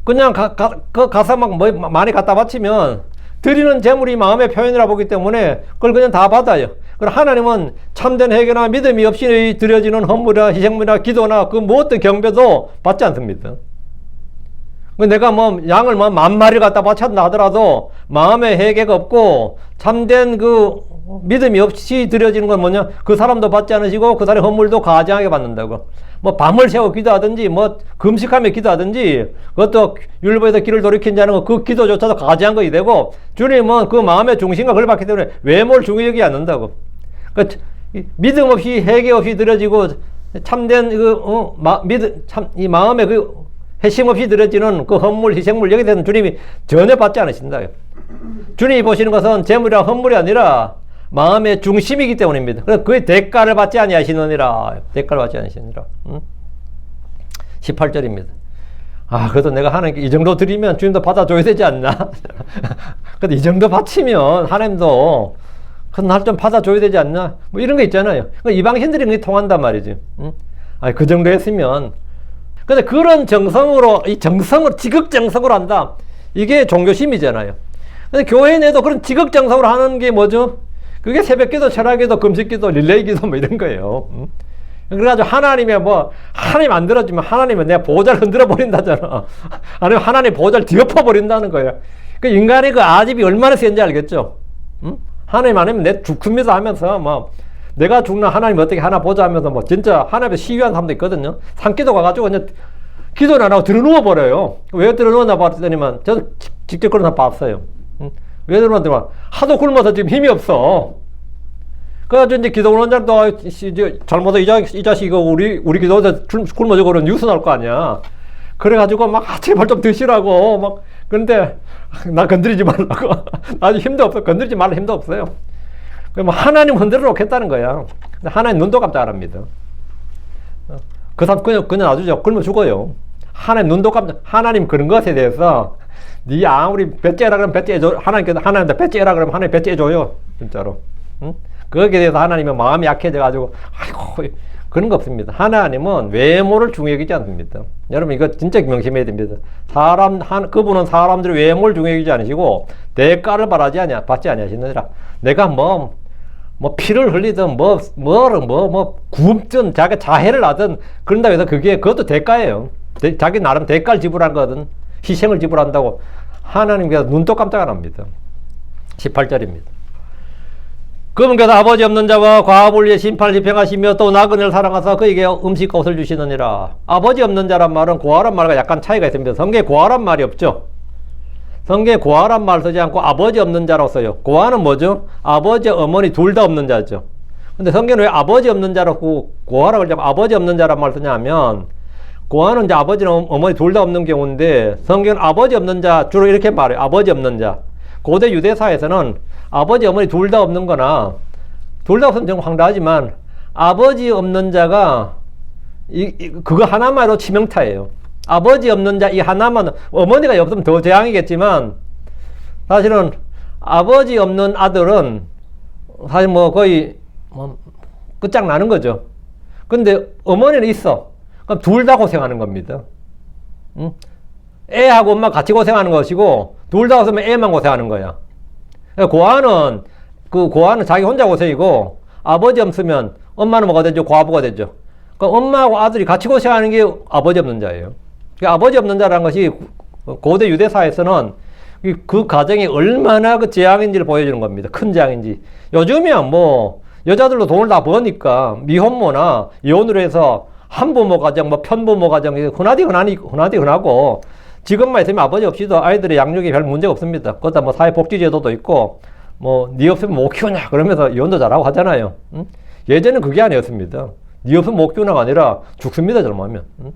그냥 가서 막 뭐 많이 갖다 바치면 드리는 재물이 마음의 표현이라 보기 때문에 그걸 그냥 다 받아요. 그럼 하나님은 참된 회개나 믿음이 없이 드려지는 헌물이나 희생물이나 기도나 그 무엇도 경배도 받지 않습니다. 내가 뭐 양을 뭐 10,000마리 갖다 바쳤다 하더라도 마음의 회개가 없고 참된 그 믿음이 없이 드려지는 건 뭐냐? 그 사람도 받지 않으시고 그 사람의 헌물도 가증하게 받는다고. 뭐 밤을 새워 기도하든지 뭐 금식하며 기도하든지 그것도 율법에서 길을 돌이킨 자는 거 그 기도조차도 가증한 것이 되고, 주님은 그 마음의 중심과 그걸 받기 때문에 외모를 중요히 여기지 않는다고. 그러니까 믿음 없이 회개 없이 드려지고 참된 이 마음의 그 회심 없이 드려지는 그 헌물, 희생물 여기에 대해서는 주님이 전혀 받지 않으신다. 주님이 보시는 것은 재물이나 헌물이 아니라 마음의 중심이기 때문입니다. 그래서 그의 대가를 받지 아니하시느니라. 대가를 받지 아니하시느니라. 18절입니다. 아, 그래도 내가 하나님께 이 정도 드리면 주님도 받아줘야 되지 않나? 근데 이 정도 바치면 하나님도 날 좀 받아줘야 되지 않나? 뭐 이런 거 있잖아요. 이방신들이 통한단 말이지. 아, 그 정도 했으면. 근데 그런 정성으로, 지극정성으로 한다. 이게 종교심이잖아요. 근데 교회 내도 그런 지극정성으로 하는 게 뭐죠? 그게 새벽기도, 철학기도, 금식기도, 릴레이기도 뭐 이런 거예요. 그래가지고 하나님 안 들어주면 하나님은 내 보호자를 흔들어 버린다잖아. 아니면 하나님 보호자를 뒤엎어 버린다는 거예요. 그 인간의 그 아집이 얼마나 센지 알겠죠? 하나님 아니면 내 죽습니다 하면서 내가 죽나 하나님 어떻게 하나 보자 하면서 진짜 하나님에 시위한 사람도 있거든요. 산기도 가가지고 그냥 기도를 안 하고 들어누워 버려요. 왜 들어누웠나 봤더니만 저도 직접 그런 사람 봤어요. 왜 들어누웠더니 하도 굶어서 지금 힘이 없어. 그래가지고 이제 기도 원장도 잘못해 이 자식 이거 우리 기도원자 굶어 죽으면 뉴스 나올 거 아니야. 그래가지고 제발 좀 드시라고 그런데 나 건드리지 말라고. 아주 힘도 없어. 건드리지 말라 힘도 없어요. 그럼 하나님 흔들어 놓겠다는 거야. 근데 하나님 눈도 깜짝 안 합니다. 그 사람 그냥 놔두죠. 굶어 죽어요. 하나님 눈도 깜짝. 하나님 그런 것에 대해서 네 아무리 배째라 그러면 배째줘. 하나님한테 배째라 그러면 하나님 배째줘요. 진짜로. 응? 거기에 대해서 하나님은 마음이 약해져가지고 아이고 그런 거 없습니다. 하나님은 외모를 중요히 여기지 않습니다. 여러분 이거 진짜 명심해야 됩니다. 그분은 사람들의 외모를 중요히 여기지 않으시고 대가를 받지 아니하시느니라. 내가 뭐 피를 흘리든 굶든 자기 자해를 하든 그런다고 해서 그것도 대가예요. 자기 나름 대가를 지불한 거든 희생을 지불한다고 하나님께서 눈도 깜짝 안 합니다. 18절입니다. 그분께서 아버지 없는 자와 과부를 위해 심판을 집행하시며 또 나그네를 사랑하사 그에게 음식과 옷을 주시느니라. 아버지 없는 자란 말은 고아란 말과 약간 차이가 있습니다. 성경에 고아란 말이 없죠. 성경에 고아란 말 쓰지 않고 아버지 없는 자라고 써요. 고아는 뭐죠? 아버지, 어머니 둘 다 없는 자죠. 근데 성경은 왜 아버지 없는 자라고 고아라고 그러지 않고 아버지 없는 자란 말 쓰냐 하면 고아는 이제 아버지랑 어머니 둘 다 없는 경우인데 성경은 아버지 없는 자 주로 이렇게 말해요. 아버지 없는 자. 고대 유대사에서는 아버지 어머니 둘 다 없는 거나 둘 다 없으면 좀 황당하지만 아버지 없는 자가 그거 하나만으로 치명타예요. 아버지 없는 자 이 하나만, 어머니가 없으면 더 재앙이겠지만 사실은 아버지 없는 아들은 사실 거의 끝장나는 거죠. 근데 어머니는 있어. 그럼 둘 다 고생하는 겁니다. 응? 애하고 엄마 같이 고생하는 것이고 둘 다 없으면 애만 고생하는 거야. 고아는 자기 혼자 고생이고 아버지 없으면 엄마는 뭐가 되죠? 과부가 되죠. 그러니까 엄마하고 아들이 같이 고생하는 게 아버지 없는 자예요. 그러니까 아버지 없는 자라는 것이 고대 유대사에서는 그 가정이 얼마나 그 재앙인지를 보여주는 겁니다. 큰 재앙인지. 요즘이야 여자들도 돈을 다 버니까 미혼모나 이혼으로 해서 한부모 가정, 편부모 가정 흔하고 지금만 있으면 아버지 없이도 아이들의 양육에 별 문제가 없습니다. 그것도 사회복지제도도 있고 네 없으면 못 키우냐 그러면서 이혼도 잘하고 하잖아요. 응? 예전엔 그게 아니었습니다. 네 없으면 못 키우냐가 아니라 죽습니다, 잘못하면. 응?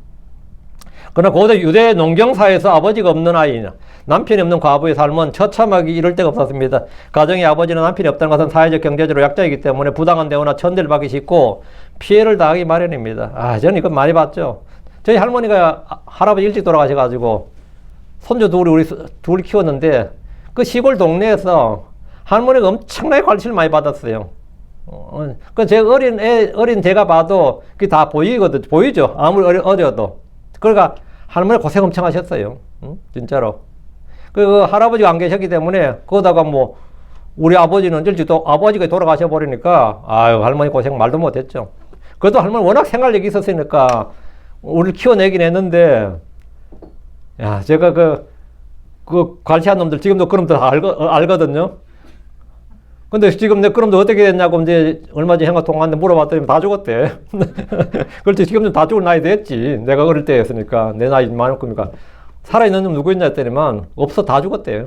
그러나 고대 유대 농경사에서 아버지가 없는 아이나 남편이 없는 과부의 삶은 처참하기 이를 데가 없었습니다. 가정에 아버지나 남편이 없다는 것은 사회적 경제적으로 약자이기 때문에 부당한 대우나 천대를 받기 쉽고 피해를 당하기 마련입니다. 저는 이거 많이 봤죠. 저희 할머니가 할아버지 일찍 돌아가셔가지고 손주 둘이 키웠는데 그 시골 동네에서 할머니가 엄청나게 관심을 많이 받았어요. 제 어린 제가 봐도 그게 다 보이죠. 아무리 어려도. 그러니까 할머니 고생 엄청 하셨어요. 진짜로. 그 할아버지가 안 계셨기 때문에 거기다가 우리 아버지는 아버지가 돌아가셔 버리니까 할머니 고생 말도 못했죠. 그래도 할머니 워낙 생활력이 있었으니까 우리를 키워내긴 했는데 제가 그 관시한 놈들 지금도 그놈들 다 알거든요. 근데 지금 내 그놈들 어떻게 됐냐고 이제 얼마 전에 형과 통화하는데 물어봤더니 다 죽었대. 그렇지, 지금은 다 죽을 나이 됐지. 내가 어릴 때였으니까, 내 나이 많을거니까. 살아있는 놈 누구 있냐 했더니만, 없어, 다 죽었대.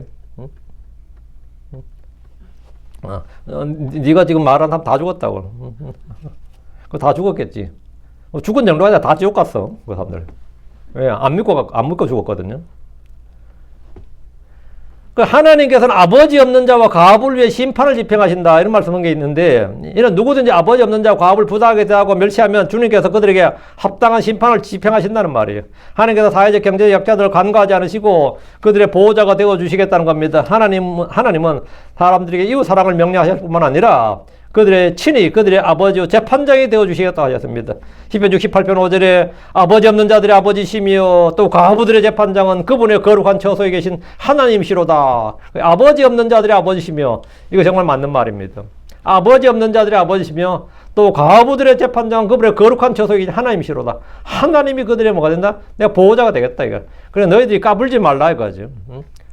네가 지금 말한 사람 다 죽었다고. 그거 다 죽었겠지. 죽은 정도가 아니라 다 지옥 갔어, 그 사람들. 왜? 안 믿고 죽었거든요. 하나님께서는 아버지 없는 자와 과부를 위해 심판을 집행하신다 이런 말씀한 게 있는데 이런 누구든지 아버지 없는 자와 과부를 부당하게 대하고 멸시하면 주님께서 그들에게 합당한 심판을 집행하신다는 말이에요. 하나님께서 사회적 경제적 약자들을 간과하지 않으시고 그들의 보호자가 되어주시겠다는 겁니다. 하나님은 사람들에게 이웃 사랑을 명령하실 뿐만 아니라 그들의 친히 그들의 아버지요 재판장이 되어주시겠다고 하셨습니다. 시편 68편 5절에 아버지 없는 자들의 아버지시며 또 과부들의 재판장은 그분의 거룩한 처소에 계신 하나님이시로다. 아버지 없는 자들의 아버지시며 이거 정말 맞는 말입니다. 아버지 없는 자들의 아버지시며 또 과부들의 재판장은 그분의 거룩한 처소에 계신 하나님이시로다. 하나님이 그들의 뭐가 된다? 내가 보호자가 되겠다 이거. 그래 너희들이 까불지 말라 이거지.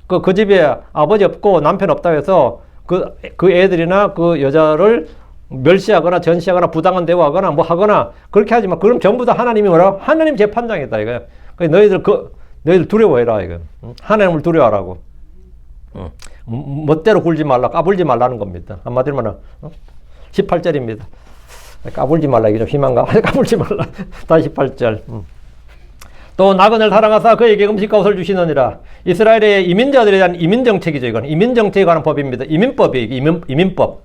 그 집에 아버지 없고 남편 없다고 해서 그 애들이나 그 여자를 멸시하거나 전시하거나 부당한 대우하거나 하거나 그렇게 하지 마. 그럼 전부 다 하나님이 뭐라고? 하나님 재판장이다 이거야. 너희들 두려워해라 이거. 하나님을 두려워하라고. 멋대로 굴지 말라, 까불지 말라는 겁니다. 한마디로 말하면 18절입니다. 까불지 말라 이게 좀 심한가? 까불지 말라. 다시 18절. 또 나그네를 사랑하사 그에게 음식과 옷을 주시느니라. 이스라엘의 이민자들에 대한 이민정책이죠. 이건 이민정책에 관한 법입니다. 이민법이에요. 이민법.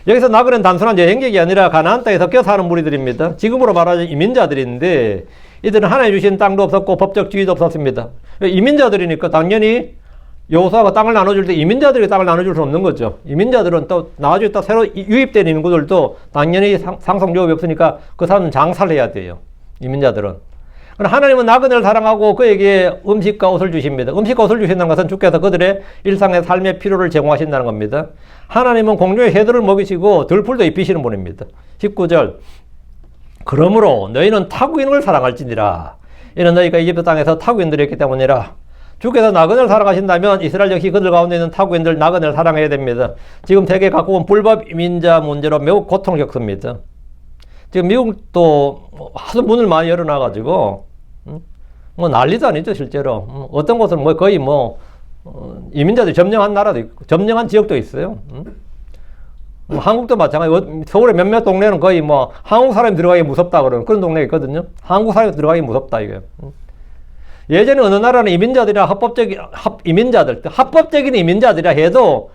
여기서 나그네는 단순한 여행객이 아니라 가나안 땅에 섞여 사는 무리들입니다. 지금으로 말하자면 이민자들인데 이들은 하나님 주신 땅도 없었고 법적 지위도 없었습니다. 이민자들이니까 당연히 여호수아가 땅을 나눠줄 때 이민자들이 땅을 나눠줄 수 없는 거죠. 이민자들은 또 나중에 또 새로 유입된 인구들도 당연히 상속요업이 없으니까 그 사람은 장사를 해야 돼요. 이민자들은. 하나님은 나그네를 사랑하고 그에게 음식과 옷을 주십니다. 음식과 옷을 주신다는 것은 주께서 그들의 일상의 삶의 필요를 제공하신다는 겁니다. 하나님은 공중의 새들을 먹이시고 들풀도 입히시는 분입니다. 19절 그러므로 너희는 타국인을 사랑할지니라. 이는 너희가 이집트 땅에서 타국인들이었기 때문이라. 주께서 나그네를 사랑하신다면 이스라엘 역시 그들 가운데 있는 타국인들 나그네를 사랑해야 됩니다. 지금 세계 각국은 불법 이민자 문제로 매우 고통을 겪습니다. 지금 미국도 하도 문을 많이 열어놔가지고 뭐 난리도 아니죠 실제로. 어떤 곳은 뭐 거의 뭐 이민자들이 점령한 나라도 있고 점령한 지역도 있어요. 한국도 마찬가지. 서울의 몇몇 동네는 거의 뭐 한국 사람이 들어가기 무섭다 그러는 그런 동네가 있거든요. 한국 사람이 들어가기 무섭다 이게. 예전에 어느 나라는 이민자들이나 합법적인 이민자들이라 해도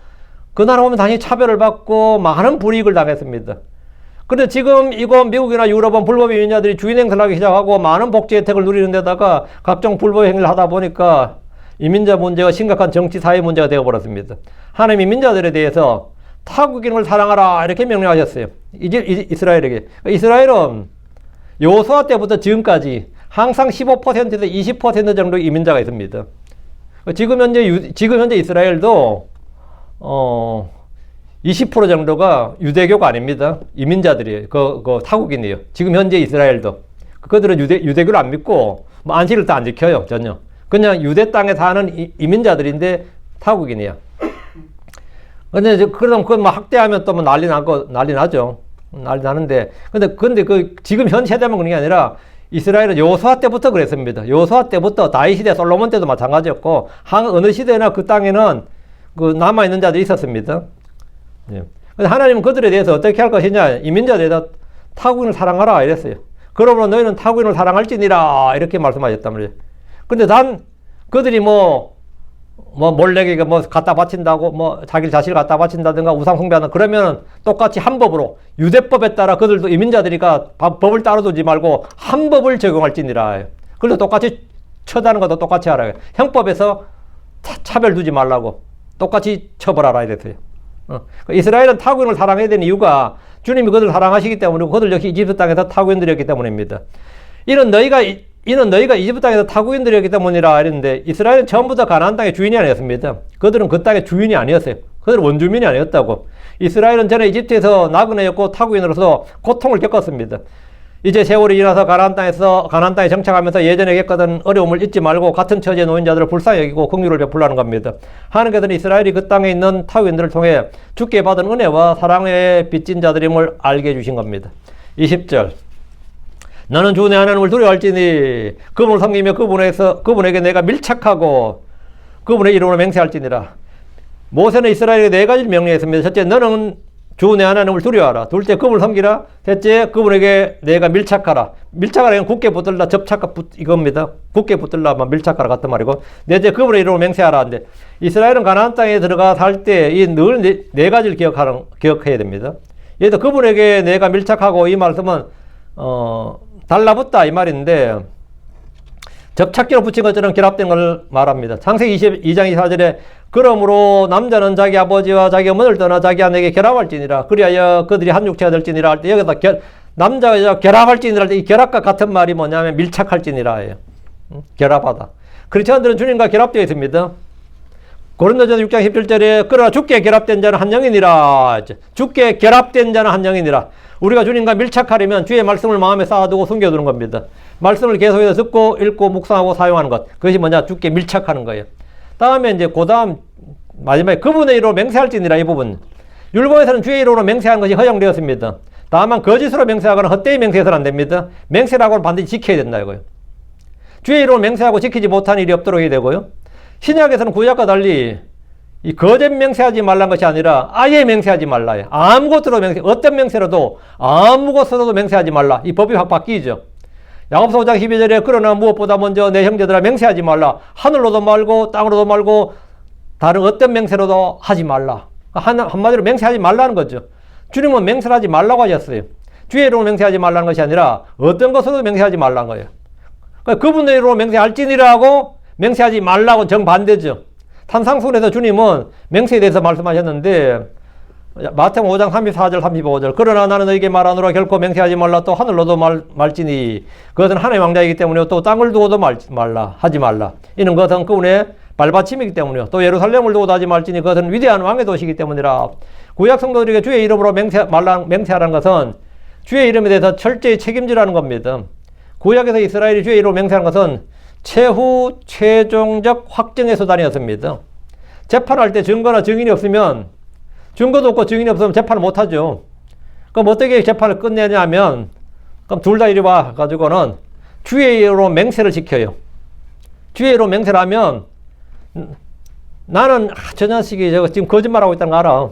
그 나라 오면 당연히 차별을 받고 많은 불이익을 당했습니다. 그런데 지금 이거 미국이나 유럽은 불법 이민자들이 주인 행세를 하기 시작하고 많은 복지 혜택을 누리는 데다가 각종 불법 행위를 하다 보니까 이민자 문제가 심각한 정치 사회 문제가 되어버렸습니다. 하나님 이민자들에 대해서 타국인을 사랑하라 이렇게 명령하셨어요. 이스라엘에게. 이스라엘은 여호수아 때부터 지금까지 항상 15%에서 20% 정도 이민자가 있습니다. 지금 현재 이스라엘도 20% 정도가 유대교가 아닙니다. 이민자들이에요. 그 타국인이에요. 지금 현재 이스라엘도. 그들은 유대교를 안 믿고 뭐 안식일을 다 안 지켜요. 전혀. 그냥 유대 땅에 사는 이민자들인데 타국인이야. 근데 그럼 그건 뭐 학대하면 또 뭐 난리 나죠. 난리 나는데. 근데 지금 현 세대만 그런 게 아니라 이스라엘은 여호수아 때부터 그랬습니다. 여호수아 때부터 다윗 시대, 솔로몬 때도 마찬가지였고 어느 시대나 그 땅에는 그 남아있는 자들이 있었습니다. 예. 하나님은 그들에 대해서 어떻게 할 것이냐, 이민자들에다 타국인을 사랑하라 이랬어요. 그러므로 너희는 타국인을 사랑할지니라 이렇게 말씀하셨단 말이에요. 근데 그들이 몰래에게 갖다 바친다고 자기 자신을 갖다 바친다든가 우상 숭배한다 그러면 똑같이 한 법으로 유대법에 따라 그들도 이민자들이니까 법을 따라두지 말고 한 법을 적용할지니라. 그래서 똑같이 처다는 것도 똑같이 하라. 형법에서 차별 두지 말라고 똑같이 처벌하라 이랬어요. 이스라엘은 타국인을 사랑해야 되는 이유가 주님이 그들을 사랑하시기 때문이고 그들 역시 이집트 땅에서 타국인들이었기 때문입니다. 이는 너희가 이집트 땅에서 타국인들이었기 때문이라 이랬는데 이스라엘은 처음부터 가나안 땅의 주인이 아니었습니다. 그들은 그 땅의 주인이 아니었어요. 그들은 원주민이 아니었다고. 이스라엘은 전에 이집트에서 나그네였고 타국인으로서 고통을 겪었습니다. 이제 세월이 지나서 가나안 땅에 정착하면서 예전에 겪었던 어려움을 잊지 말고 같은 처지에 놓인 자들을 불쌍히 여기고 긍휼을 베풀라는 겁니다. 하나님께서는 이스라엘이 그 땅에 있는 타국인들을 통해 주께 받은 은혜와 사랑에 빚진 자들임을 알게 해주신 겁니다. 20절 너는 주 내 하나님을 두려워할지니 그분을 섬기며 그분에게 내가 밀착하고 그분의 이름으로 맹세할지니라. 모세는 이스라엘에게 네 가지를 명령했습니다. 첫째, 너는 주 내 하나님을 두려워하라. 둘째, 그분을 섬기라. 셋째, 그분에게 내가 밀착하라. 밀착하라. 굳게 붙들라. 이겁니다. 굳게 붙들라. 밀착하라 같은 말이고. 넷째, 그분의 이름으로 맹세하라. 근데 이스라엘은 가나안 땅에 들어가 살 때 이 늘 네 가지를 기억해야 됩니다. 예를 들어 그분에게 내가 밀착하고 이 말씀은 달라붙다 이 말인데 접착기로 붙인 것처럼 결합된 걸 말합니다. 창세기 22장 24절에 그러므로 남자는 자기 아버지와 자기 어머니를 떠나 자기 아내에게 결합할지니라. 그리하여 그들이 한 육체가 될지니라 할 때 여기서 남자와 여자 결합할지니라 할 때 이 결합과 같은 말이 뭐냐면 밀착할지니라예요. 결합하다. 크리스천들은 주님과 결합되어 있습니다. 고린도전서 6장 17절에 그러나 주께 결합된 자는 한 영이니라. 주께 결합된 자는 한 영이니라. 우리가 주님과 밀착하려면 주의 말씀을 마음에 쌓아두고 숨겨두는 겁니다. 말씀을 계속해서 듣고 읽고 묵상하고 사용하는 것. 그것이 뭐냐? 주께 밀착하는 거예요. 다음에 이제 그다음 마지막에 그분의 이름으로 맹세할지니라 이 부분. 율법에서는 주의 이름으로 맹세하는 것이 허용되었습니다. 다만 거짓으로 맹세하거나 헛되이 맹세해서는 안 됩니다. 맹세라고는 반드시 지켜야 된다 이거예요. 주의 이름으로 맹세하고 지키지 못한 일이 없도록 해야 되고요. 신약에서는 구약과 달리 이 거짓 맹세하지 말라는 것이 아니라 아예 맹세하지 말라요. 아무것으로 어떤 맹세라도 아무것으로도 맹세하지 말라. 이 법이 확 바뀌죠. 야고보서 5장 12절에 그러나 무엇보다 먼저 내 형제들아 맹세하지 말라. 하늘로도 말고 땅으로도 말고 다른 어떤 맹세로도 하지 말라. 한마디로 맹세하지 말라는 거죠. 주님은 맹세를 하지 말라고 하셨어요. 주의 이름으로 맹세하지 말라는 것이 아니라 어떤 것으로도 맹세하지 말라는 거예요. 그러니까 그분의 이름으로 맹세할지니라고 맹세하지 말라고 정반대죠. 탄상순에서 주님은 맹세에 대해서 말씀하셨는데 마태복음 5장 34절 35절 그러나 나는 너에게 말하노라 결코 맹세하지 말라 또 하늘로도 말지니 그것은 하나님의 왕자이기 때문에 또 땅을 두고도 하지 말라 이는 그것은 그분의 발받침이기 때문이요 또 예루살렘을 두고도 하지 말지니 그것은 위대한 왕의 도시이기 때문이라. 구약 성도들에게 주의 이름으로 맹세하라는 것은 주의 이름에 대해서 철저히 책임지라는 겁니다. 구약에서 이스라엘이 주의 이름으로 맹세하는 것은 최후 최종적 확정의 수단이었습니다. 재판할 때 증거나 증인이 없으면 증거도 없고 증인이 없으면 재판을 못하죠. 그럼 어떻게 재판을 끝내냐면 그럼 둘 다 이리 와 가지고는 주의 이름으로 맹세를 지켜요. 주의 이름으로 맹세를 하면 나는 저 자식이 저거 지금 거짓말하고 있다는 거 알아.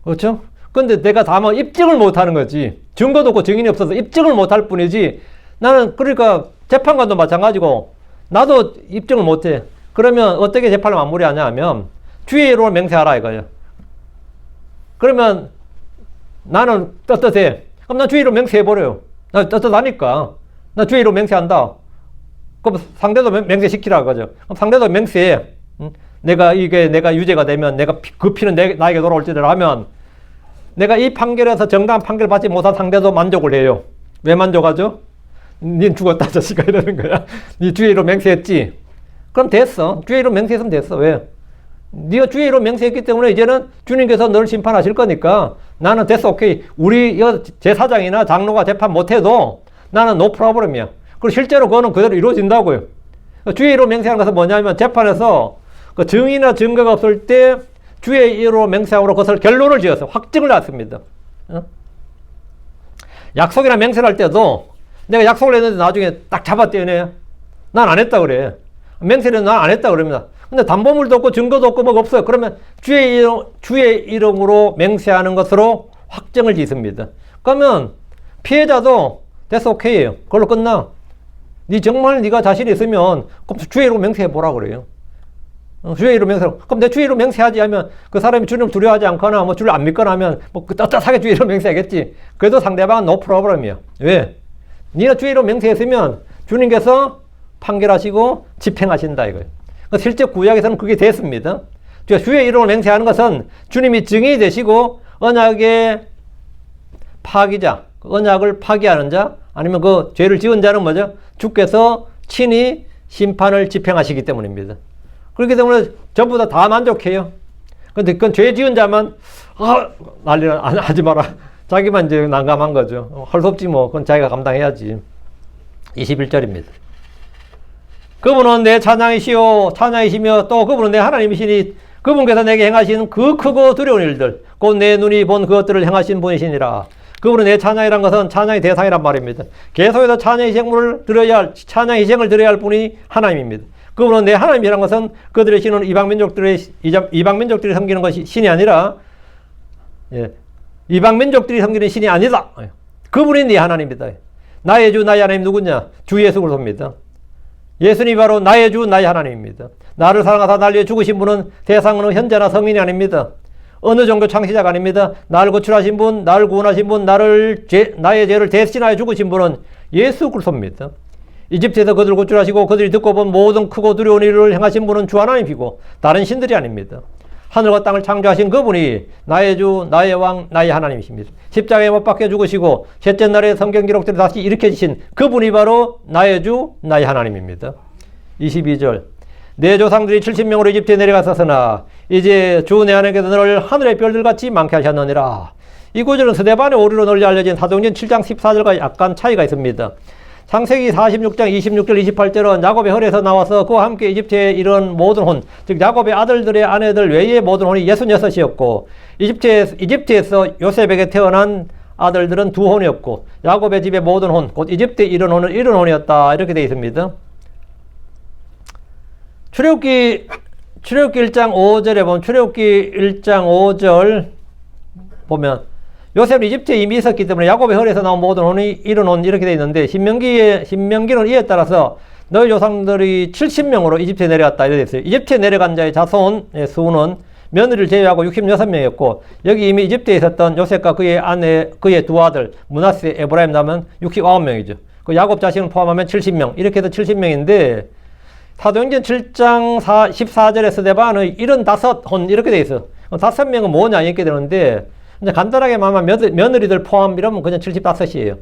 그렇죠? 근데 내가 다만 입증을 못하는 거지. 증거도 없고 증인이 없어서 입증을 못할 뿐이지 나는 그러니까 재판관도 마찬가지고 나도 입증을 못해. 그러면 어떻게 재판을 마무리하냐 하면 주의 이름으로 맹세하라 이거예요. 그러면 나는 떳떳해. 그럼 난 주의 이름으로 맹세해버려요. 나 떳떳하니까. 나 주의 이름으로 맹세한다. 그럼 상대도 맹세시키라 그거죠. 그럼 상대도 맹세해. 내가 유죄가 되면 그 피는 나에게 돌아올지라 하면 내가 이 판결에서 정당한 판결 받지 못한 상대도 만족을 해요. 왜 만족하죠? 닌 죽었다 자식아 이러는 거야. 니 주의 이름으로 맹세했지. 그럼 됐어. 주의 이름으로 맹세했으면 됐어. 왜? 네가 주의 이름으로 맹세했기 때문에 이제는 주님께서 너를 심판하실 거니까 나는 됐어. 오케이. 우리 제사장이나 장로가 재판 못해도 나는 노 프로블럼이야. 그리고 실제로 그거는 그대로 이루어진다고요. 주의 이름으로 맹세하는 것은 뭐냐면 재판에서 그 증인이나 증거가 없을 때 주의 이름으로 맹세함으로 그것을 결론을 지어서 확증을 났습니다. 약속이나 맹세를 할 때도 내가 약속을 했는데 나중에 딱 잡아떼네. 난 안 했다 그래. 맹세는 난 안 했다 그럽니다. 근데 담보물도 없고 증거도 없고 뭐가 없어요. 그러면 주의 이름으로 맹세하는 것으로 확정을 짓습니다. 그러면 피해자도 됐어 오케이예요. 그걸로 끝나. 정말 네가 자신 있으면 그럼 주의 이름으로 맹세해 보라 그래요. 주의 이름으로 맹세하고 그럼 내 주의 이름으로 맹세하지 하면 그 사람이 주님을 두려워하지 않거나 뭐 주를 안 믿거나 하면 뭐 떳떳하게 주의 이름으로 맹세하겠지. 그래도 상대방은 노 프로블럼이야. 왜? 네가 주의 이름으로 맹세했으면 주님께서 판결하시고 집행하신다 이거예요. 실제 구약에서는 그게 됐습니다. 주의 이름으로 맹세하는 것은 주님이 증인이 되시고 언약의 파기자, 언약을 파기하는 자 아니면 그 죄를 지은 자는 뭐죠? 주께서 친히 심판을 집행하시기 때문입니다. 그렇기 때문에 전부 다 만족해요. 근데 그건 죄 지은 자만 난리는 하지 마라. 자기만 이제 난감한 거죠. 할 수 없지 뭐. 그건 자기가 감당해야지. 21절입니다. 그분은 내 찬양이시오 찬양이시며 또 그분은 내 하나님이시니 그분께서 내게 행하신 그 크고 두려운 일들 곧 내 눈이 본 그것들을 행하신 분이시니라. 그분은 내 찬양이란 것은 찬양의 대상이란 말입니다. 계속해서 찬양 희생을 드려야 할 분이 하나님입니다. 그분은 내 하나님이란 것은 그들의 신은 이방 민족들이 섬기는 것이 신이 아니라 이방 민족들이 섬기는 신이 아니다. 그분이 네 하나님이다. 나의 주 나의 하나님 누구냐? 주 예수 그리스도입니다. 예수님이 바로 나의 주 나의 하나님입니다. 나를 사랑하사 날 위해 죽으신 분은 대상은 현재나 성인이 아닙니다. 어느 종교 창시자가 아닙니다. 나를 구출하신 분, 나를 구원하신 분, 나의 죄를 대신하여 죽으신 분은 예수 그리스도입니다. 이집트에서 그들을 구출하시고 그들이 듣고 본 모든 크고 두려운 일을 행하신 분은 주 하나님이고 다른 신들이 아닙니다. 하늘과 땅을 창조하신 그분이 나의 주, 나의 왕, 나의 하나님이십니다. 십자가에 못 박혀 죽으시고 셋째 날에 성경 기록들을 다시 일으켜주신 그분이 바로 나의 주, 나의 하나님입니다. 22절 내 조상들이 70명으로 이집트에 내려갔었으나 이제 주 내 하나님께서 너를 하늘의 별들같이 많게 하셨느니라. 이 구절은 스데반의 오류로 널리 알려진 사도행전 7장 14절과 약간 차이가 있습니다. 창세기 46장 26절 28절은 야곱의 혈에서 나와서 그와 함께 이집트에 이른 모든 혼, 즉 야곱의 아들들의 아내들 외의 모든 혼이 66이었고 이집트에서 요셉에게 태어난 아들들은 2혼이었고 야곱의 집의 모든 혼, 곧 이집트에 이른 혼은 70혼이었다 이렇게 되어 있습니다. 출애굽기 1장 5절에 보면 출애굽기 1장 5절 보면 요셉은 이집트에 이미 있었기 때문에 야곱의 혈에서 나온 모든 혼이 이른 혼 이렇게 되어 있는데 신명기는 이에 따라서 너희 조상들이 70명으로 이집트에 내려갔다 이렇게 되어 있어요. 이집트에 내려간 자의 자손의 수는 며느리를 제외하고 66명이었고 여기 이미 이집트에 있었던 요셉과 그의 아내 그의 두 아들 므낫세 에브라임 나면 69명이죠. 그 야곱 자식을 포함하면 70명 이렇게 해서 70명인데 사도행전 7장 14절에 스데반의 75혼 이렇게 돼 있어. 5명은 뭐냐 이렇게 되는데 이제 간단하게 말하면 며느리들 포함 이러면 그냥 75이에요.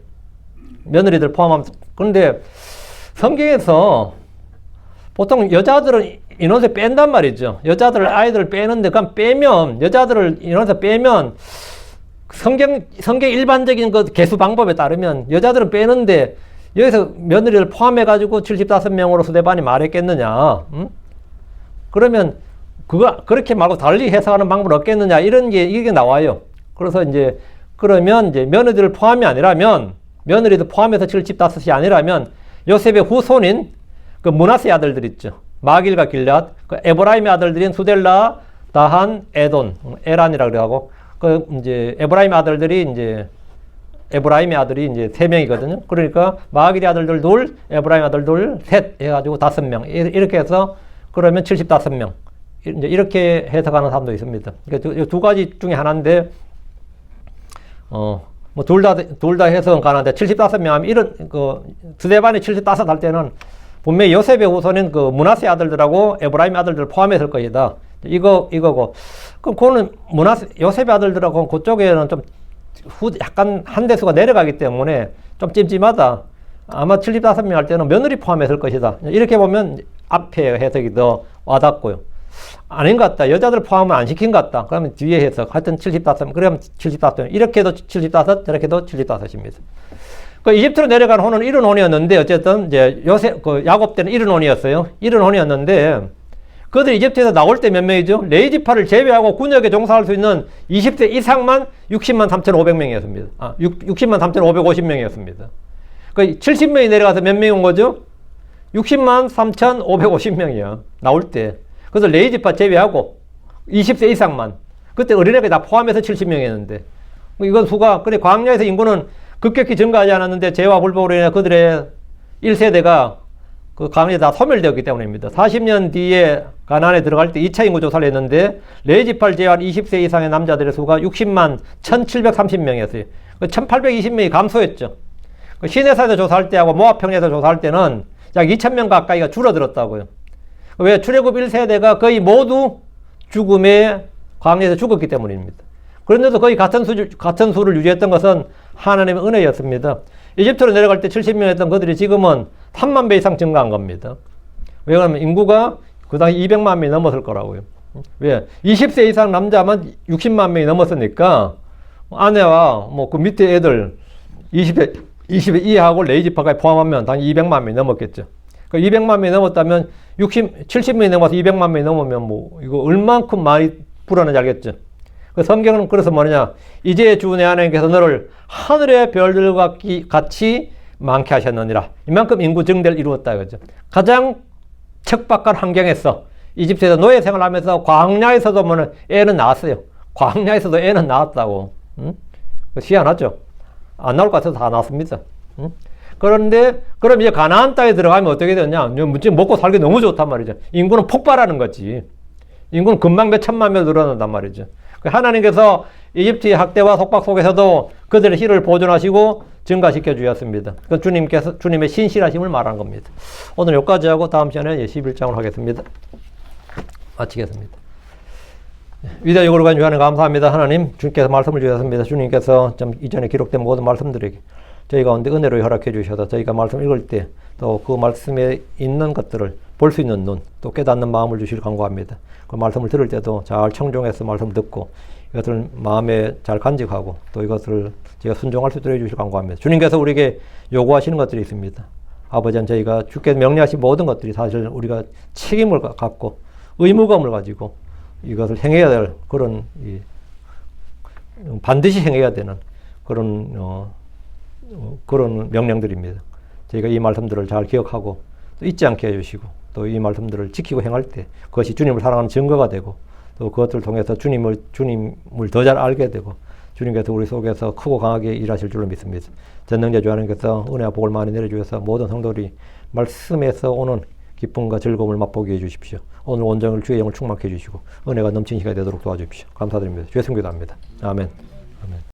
며느리들 포함하면. 그런데 성경에서 보통 여자들은 인원수 뺀단 말이죠. 여자들 아이들을 빼는데 그럼 빼면 여자들을 인원수 빼면 성경 일반적인 그 개수 방법에 따르면 여자들은 빼는데 여기서 며느리를 포함해 가지고 75명으로 스데반이 말했겠느냐? 응? 그러면 그렇게 말고 달리 해석하는 방법은 없겠느냐? 이게 나와요. 그래서 이제 그러면 이제 며느리를 포함이 아니라면 며느리도 포함해서 75이 아니라면 요셉의 후손인 그 므낫세 아들들 있죠. 마길과 길앗, 그 에브라임의 아들들인 수델라, 다한, 에돈, 에란이라고 그러고 그 이제 에브라임의 아들들이 이제 에브라임의 아들이 이제 3명이거든요. 그러니까 마길의 아들들 둘, 에브라임 아들 둘, 셋 해가지고 5명 이렇게 해서 그러면 75명 이제 이렇게 해석하는 사람도 있습니다. 그러니까 두 가지 중에 하나인데 뭐 둘 다 해석은 가능한데 75명 하면 이런 그 스데반이 75 할 때는 분명히 요셉의 후손인 그 므낫세 아들들하고 에브라임 아들들 포함했을 것이다. 이거고. 그럼 그거는 요셉의 아들들하고 그쪽에는 좀 약간 한 대수가 내려가기 때문에 좀 찜찜하다. 아마 75명 할 때는 며느리 포함했을 것이다. 이렇게 보면 앞에 해석이 더 와닿고요. 아닌 것 같다. 여자들 포함은 안 시킨 것 같다. 그러면 뒤에 해석. 하여튼 75명. 그러면 75명. 이렇게도 75, 저렇게도 75입니다. 그 이집트로 내려간 혼은 70혼이었는데 어쨌든 이제 야곱 때는 70혼이었어요. 70혼이었는데 그들이 이집트에서 나올 때 몇 명이죠? 레위지파를 제외하고 군역에 종사할 수 있는 20세 이상만 60만 3,500명이었습니다. 60만 3,550명이었습니다. 그 70명이 내려가서 몇 명이 온 거죠? 60만 3,550명이야. 나올 때. 그래서 레위지파 제외하고 20세 이상만. 그때 어린애가 다 포함해서 70명이었는데. 이건 수가, 그래, 광야에서 인구는 급격히 증가하지 않았는데 죄와 불법으로 인해 그들의 1세대가 그 광야에 다 소멸되었기 때문입니다. 40년 뒤에 가나안에 들어갈 때 2차 인구 조사를 했는데 레위지파를 제외한 20세 이상의 남자들의 수가 60만 1,730명이었어요. 1,820명이 감소했죠. 시내산에서 조사할 때하고 모압평야에서 조사할 때는 약 2,000명 가까이가 줄어들었다고요. 왜? 출애굽 1세대가 거의 모두 죽음에 광야에서 죽었기 때문입니다. 그런데도 거의 같은 수를 유지했던 것은 하나님의 은혜였습니다. 이집트로 내려갈 때 70명이었던 그들이 지금은 3만 배 이상 증가한 겁니다. 왜 그러면 인구가 그 당시 200만 명이 넘었을 거라고요. 왜? 20세 이상 남자만 60만 명이 넘었으니까 아내와 뭐 그 밑에 애들 20세 이하고 레위지파까지 포함하면 당연히 200만 명이 넘었겠죠. 그 200만 명이 넘었다면 70명이 넘어서 200만 명이 넘으면 뭐 이거 얼만큼 많이 불어나는지 알겠죠. 그 성경은 그래서 뭐냐, 이제 주 내 하나님께서 너를 하늘의 별들과 같이 많게 하셨느니라. 이만큼 인구 증대를 이루었다 그죠. 가장 척박한 환경에서 이집트에서 노예 생활하면서 광야에서도 뭐 애는 낳았어요. 광야에서도 애는 낳았다고. 응? 희한하죠. 안 나올 것 같아서 다 낳았습니다. 응? 그런데 그럼 이제 가나안 땅에 들어가면 어떻게 되냐? 지금 먹고 살기 너무 좋단 말이죠. 인구는 폭발하는 거지. 인구는 금방 몇 천만 명 늘어난단 말이죠. 하나님께서 이집트의 학대와 속박 속에서도 그들의 희를 보존하시고 증가시켜 주셨습니다. 그 주님의 신실하심을 말하는 겁니다. 오늘 여기까지 하고 다음 시간에 11장을 하겠습니다. 마치겠습니다. 위대하고 거룩한 주하나님 감사합니다. 하나님 주님께서 말씀을 주셨습니다. 주님께서 좀 이전에 기록된 모든 말씀들에게 저희 가운데 은혜로 허락해 주셔서 저희가 말씀 읽을 때 또 그 말씀에 있는 것들을 볼 수 있는 눈, 또 깨닫는 마음을 주시길 간구합니다. 그 말씀을 들을 때도 잘 청종해서 말씀을 듣고 이것을 마음에 잘 간직하고 또 이것을 제가 순종할 수 있도록 해주시길 간구합니다. 주님께서 우리에게 요구하시는 것들이 있습니다. 아버지는 저희가 주께서 명령하신 모든 것들이 사실 우리가 책임을 갖고 의무감을 가지고 이것을 행해야 될 그런 반드시 행해야 되는 그런 명령들입니다. 저희가 이 말씀들을 잘 기억하고 또 잊지 않게 해주시고 또 이 말씀들을 지키고 행할 때 그것이 주님을 사랑하는 증거가 되고 또 그것들을 통해서 주님을 더 잘 알게 되고 주님께서 우리 속에서 크고 강하게 일하실 줄로 믿습니다. 전능자 주 하나님께서 은혜와 복을 많이 내려주셔서 모든 성도들이 말씀에서 오는 기쁨과 즐거움을 맛보게 해주십시오. 오늘 온전을 주의 영을 충만케 해주시고 은혜가 넘치는 시간이 되도록 도와주십시오. 감사드립니다. 주의 성교도 합니다. 아멘. 아멘.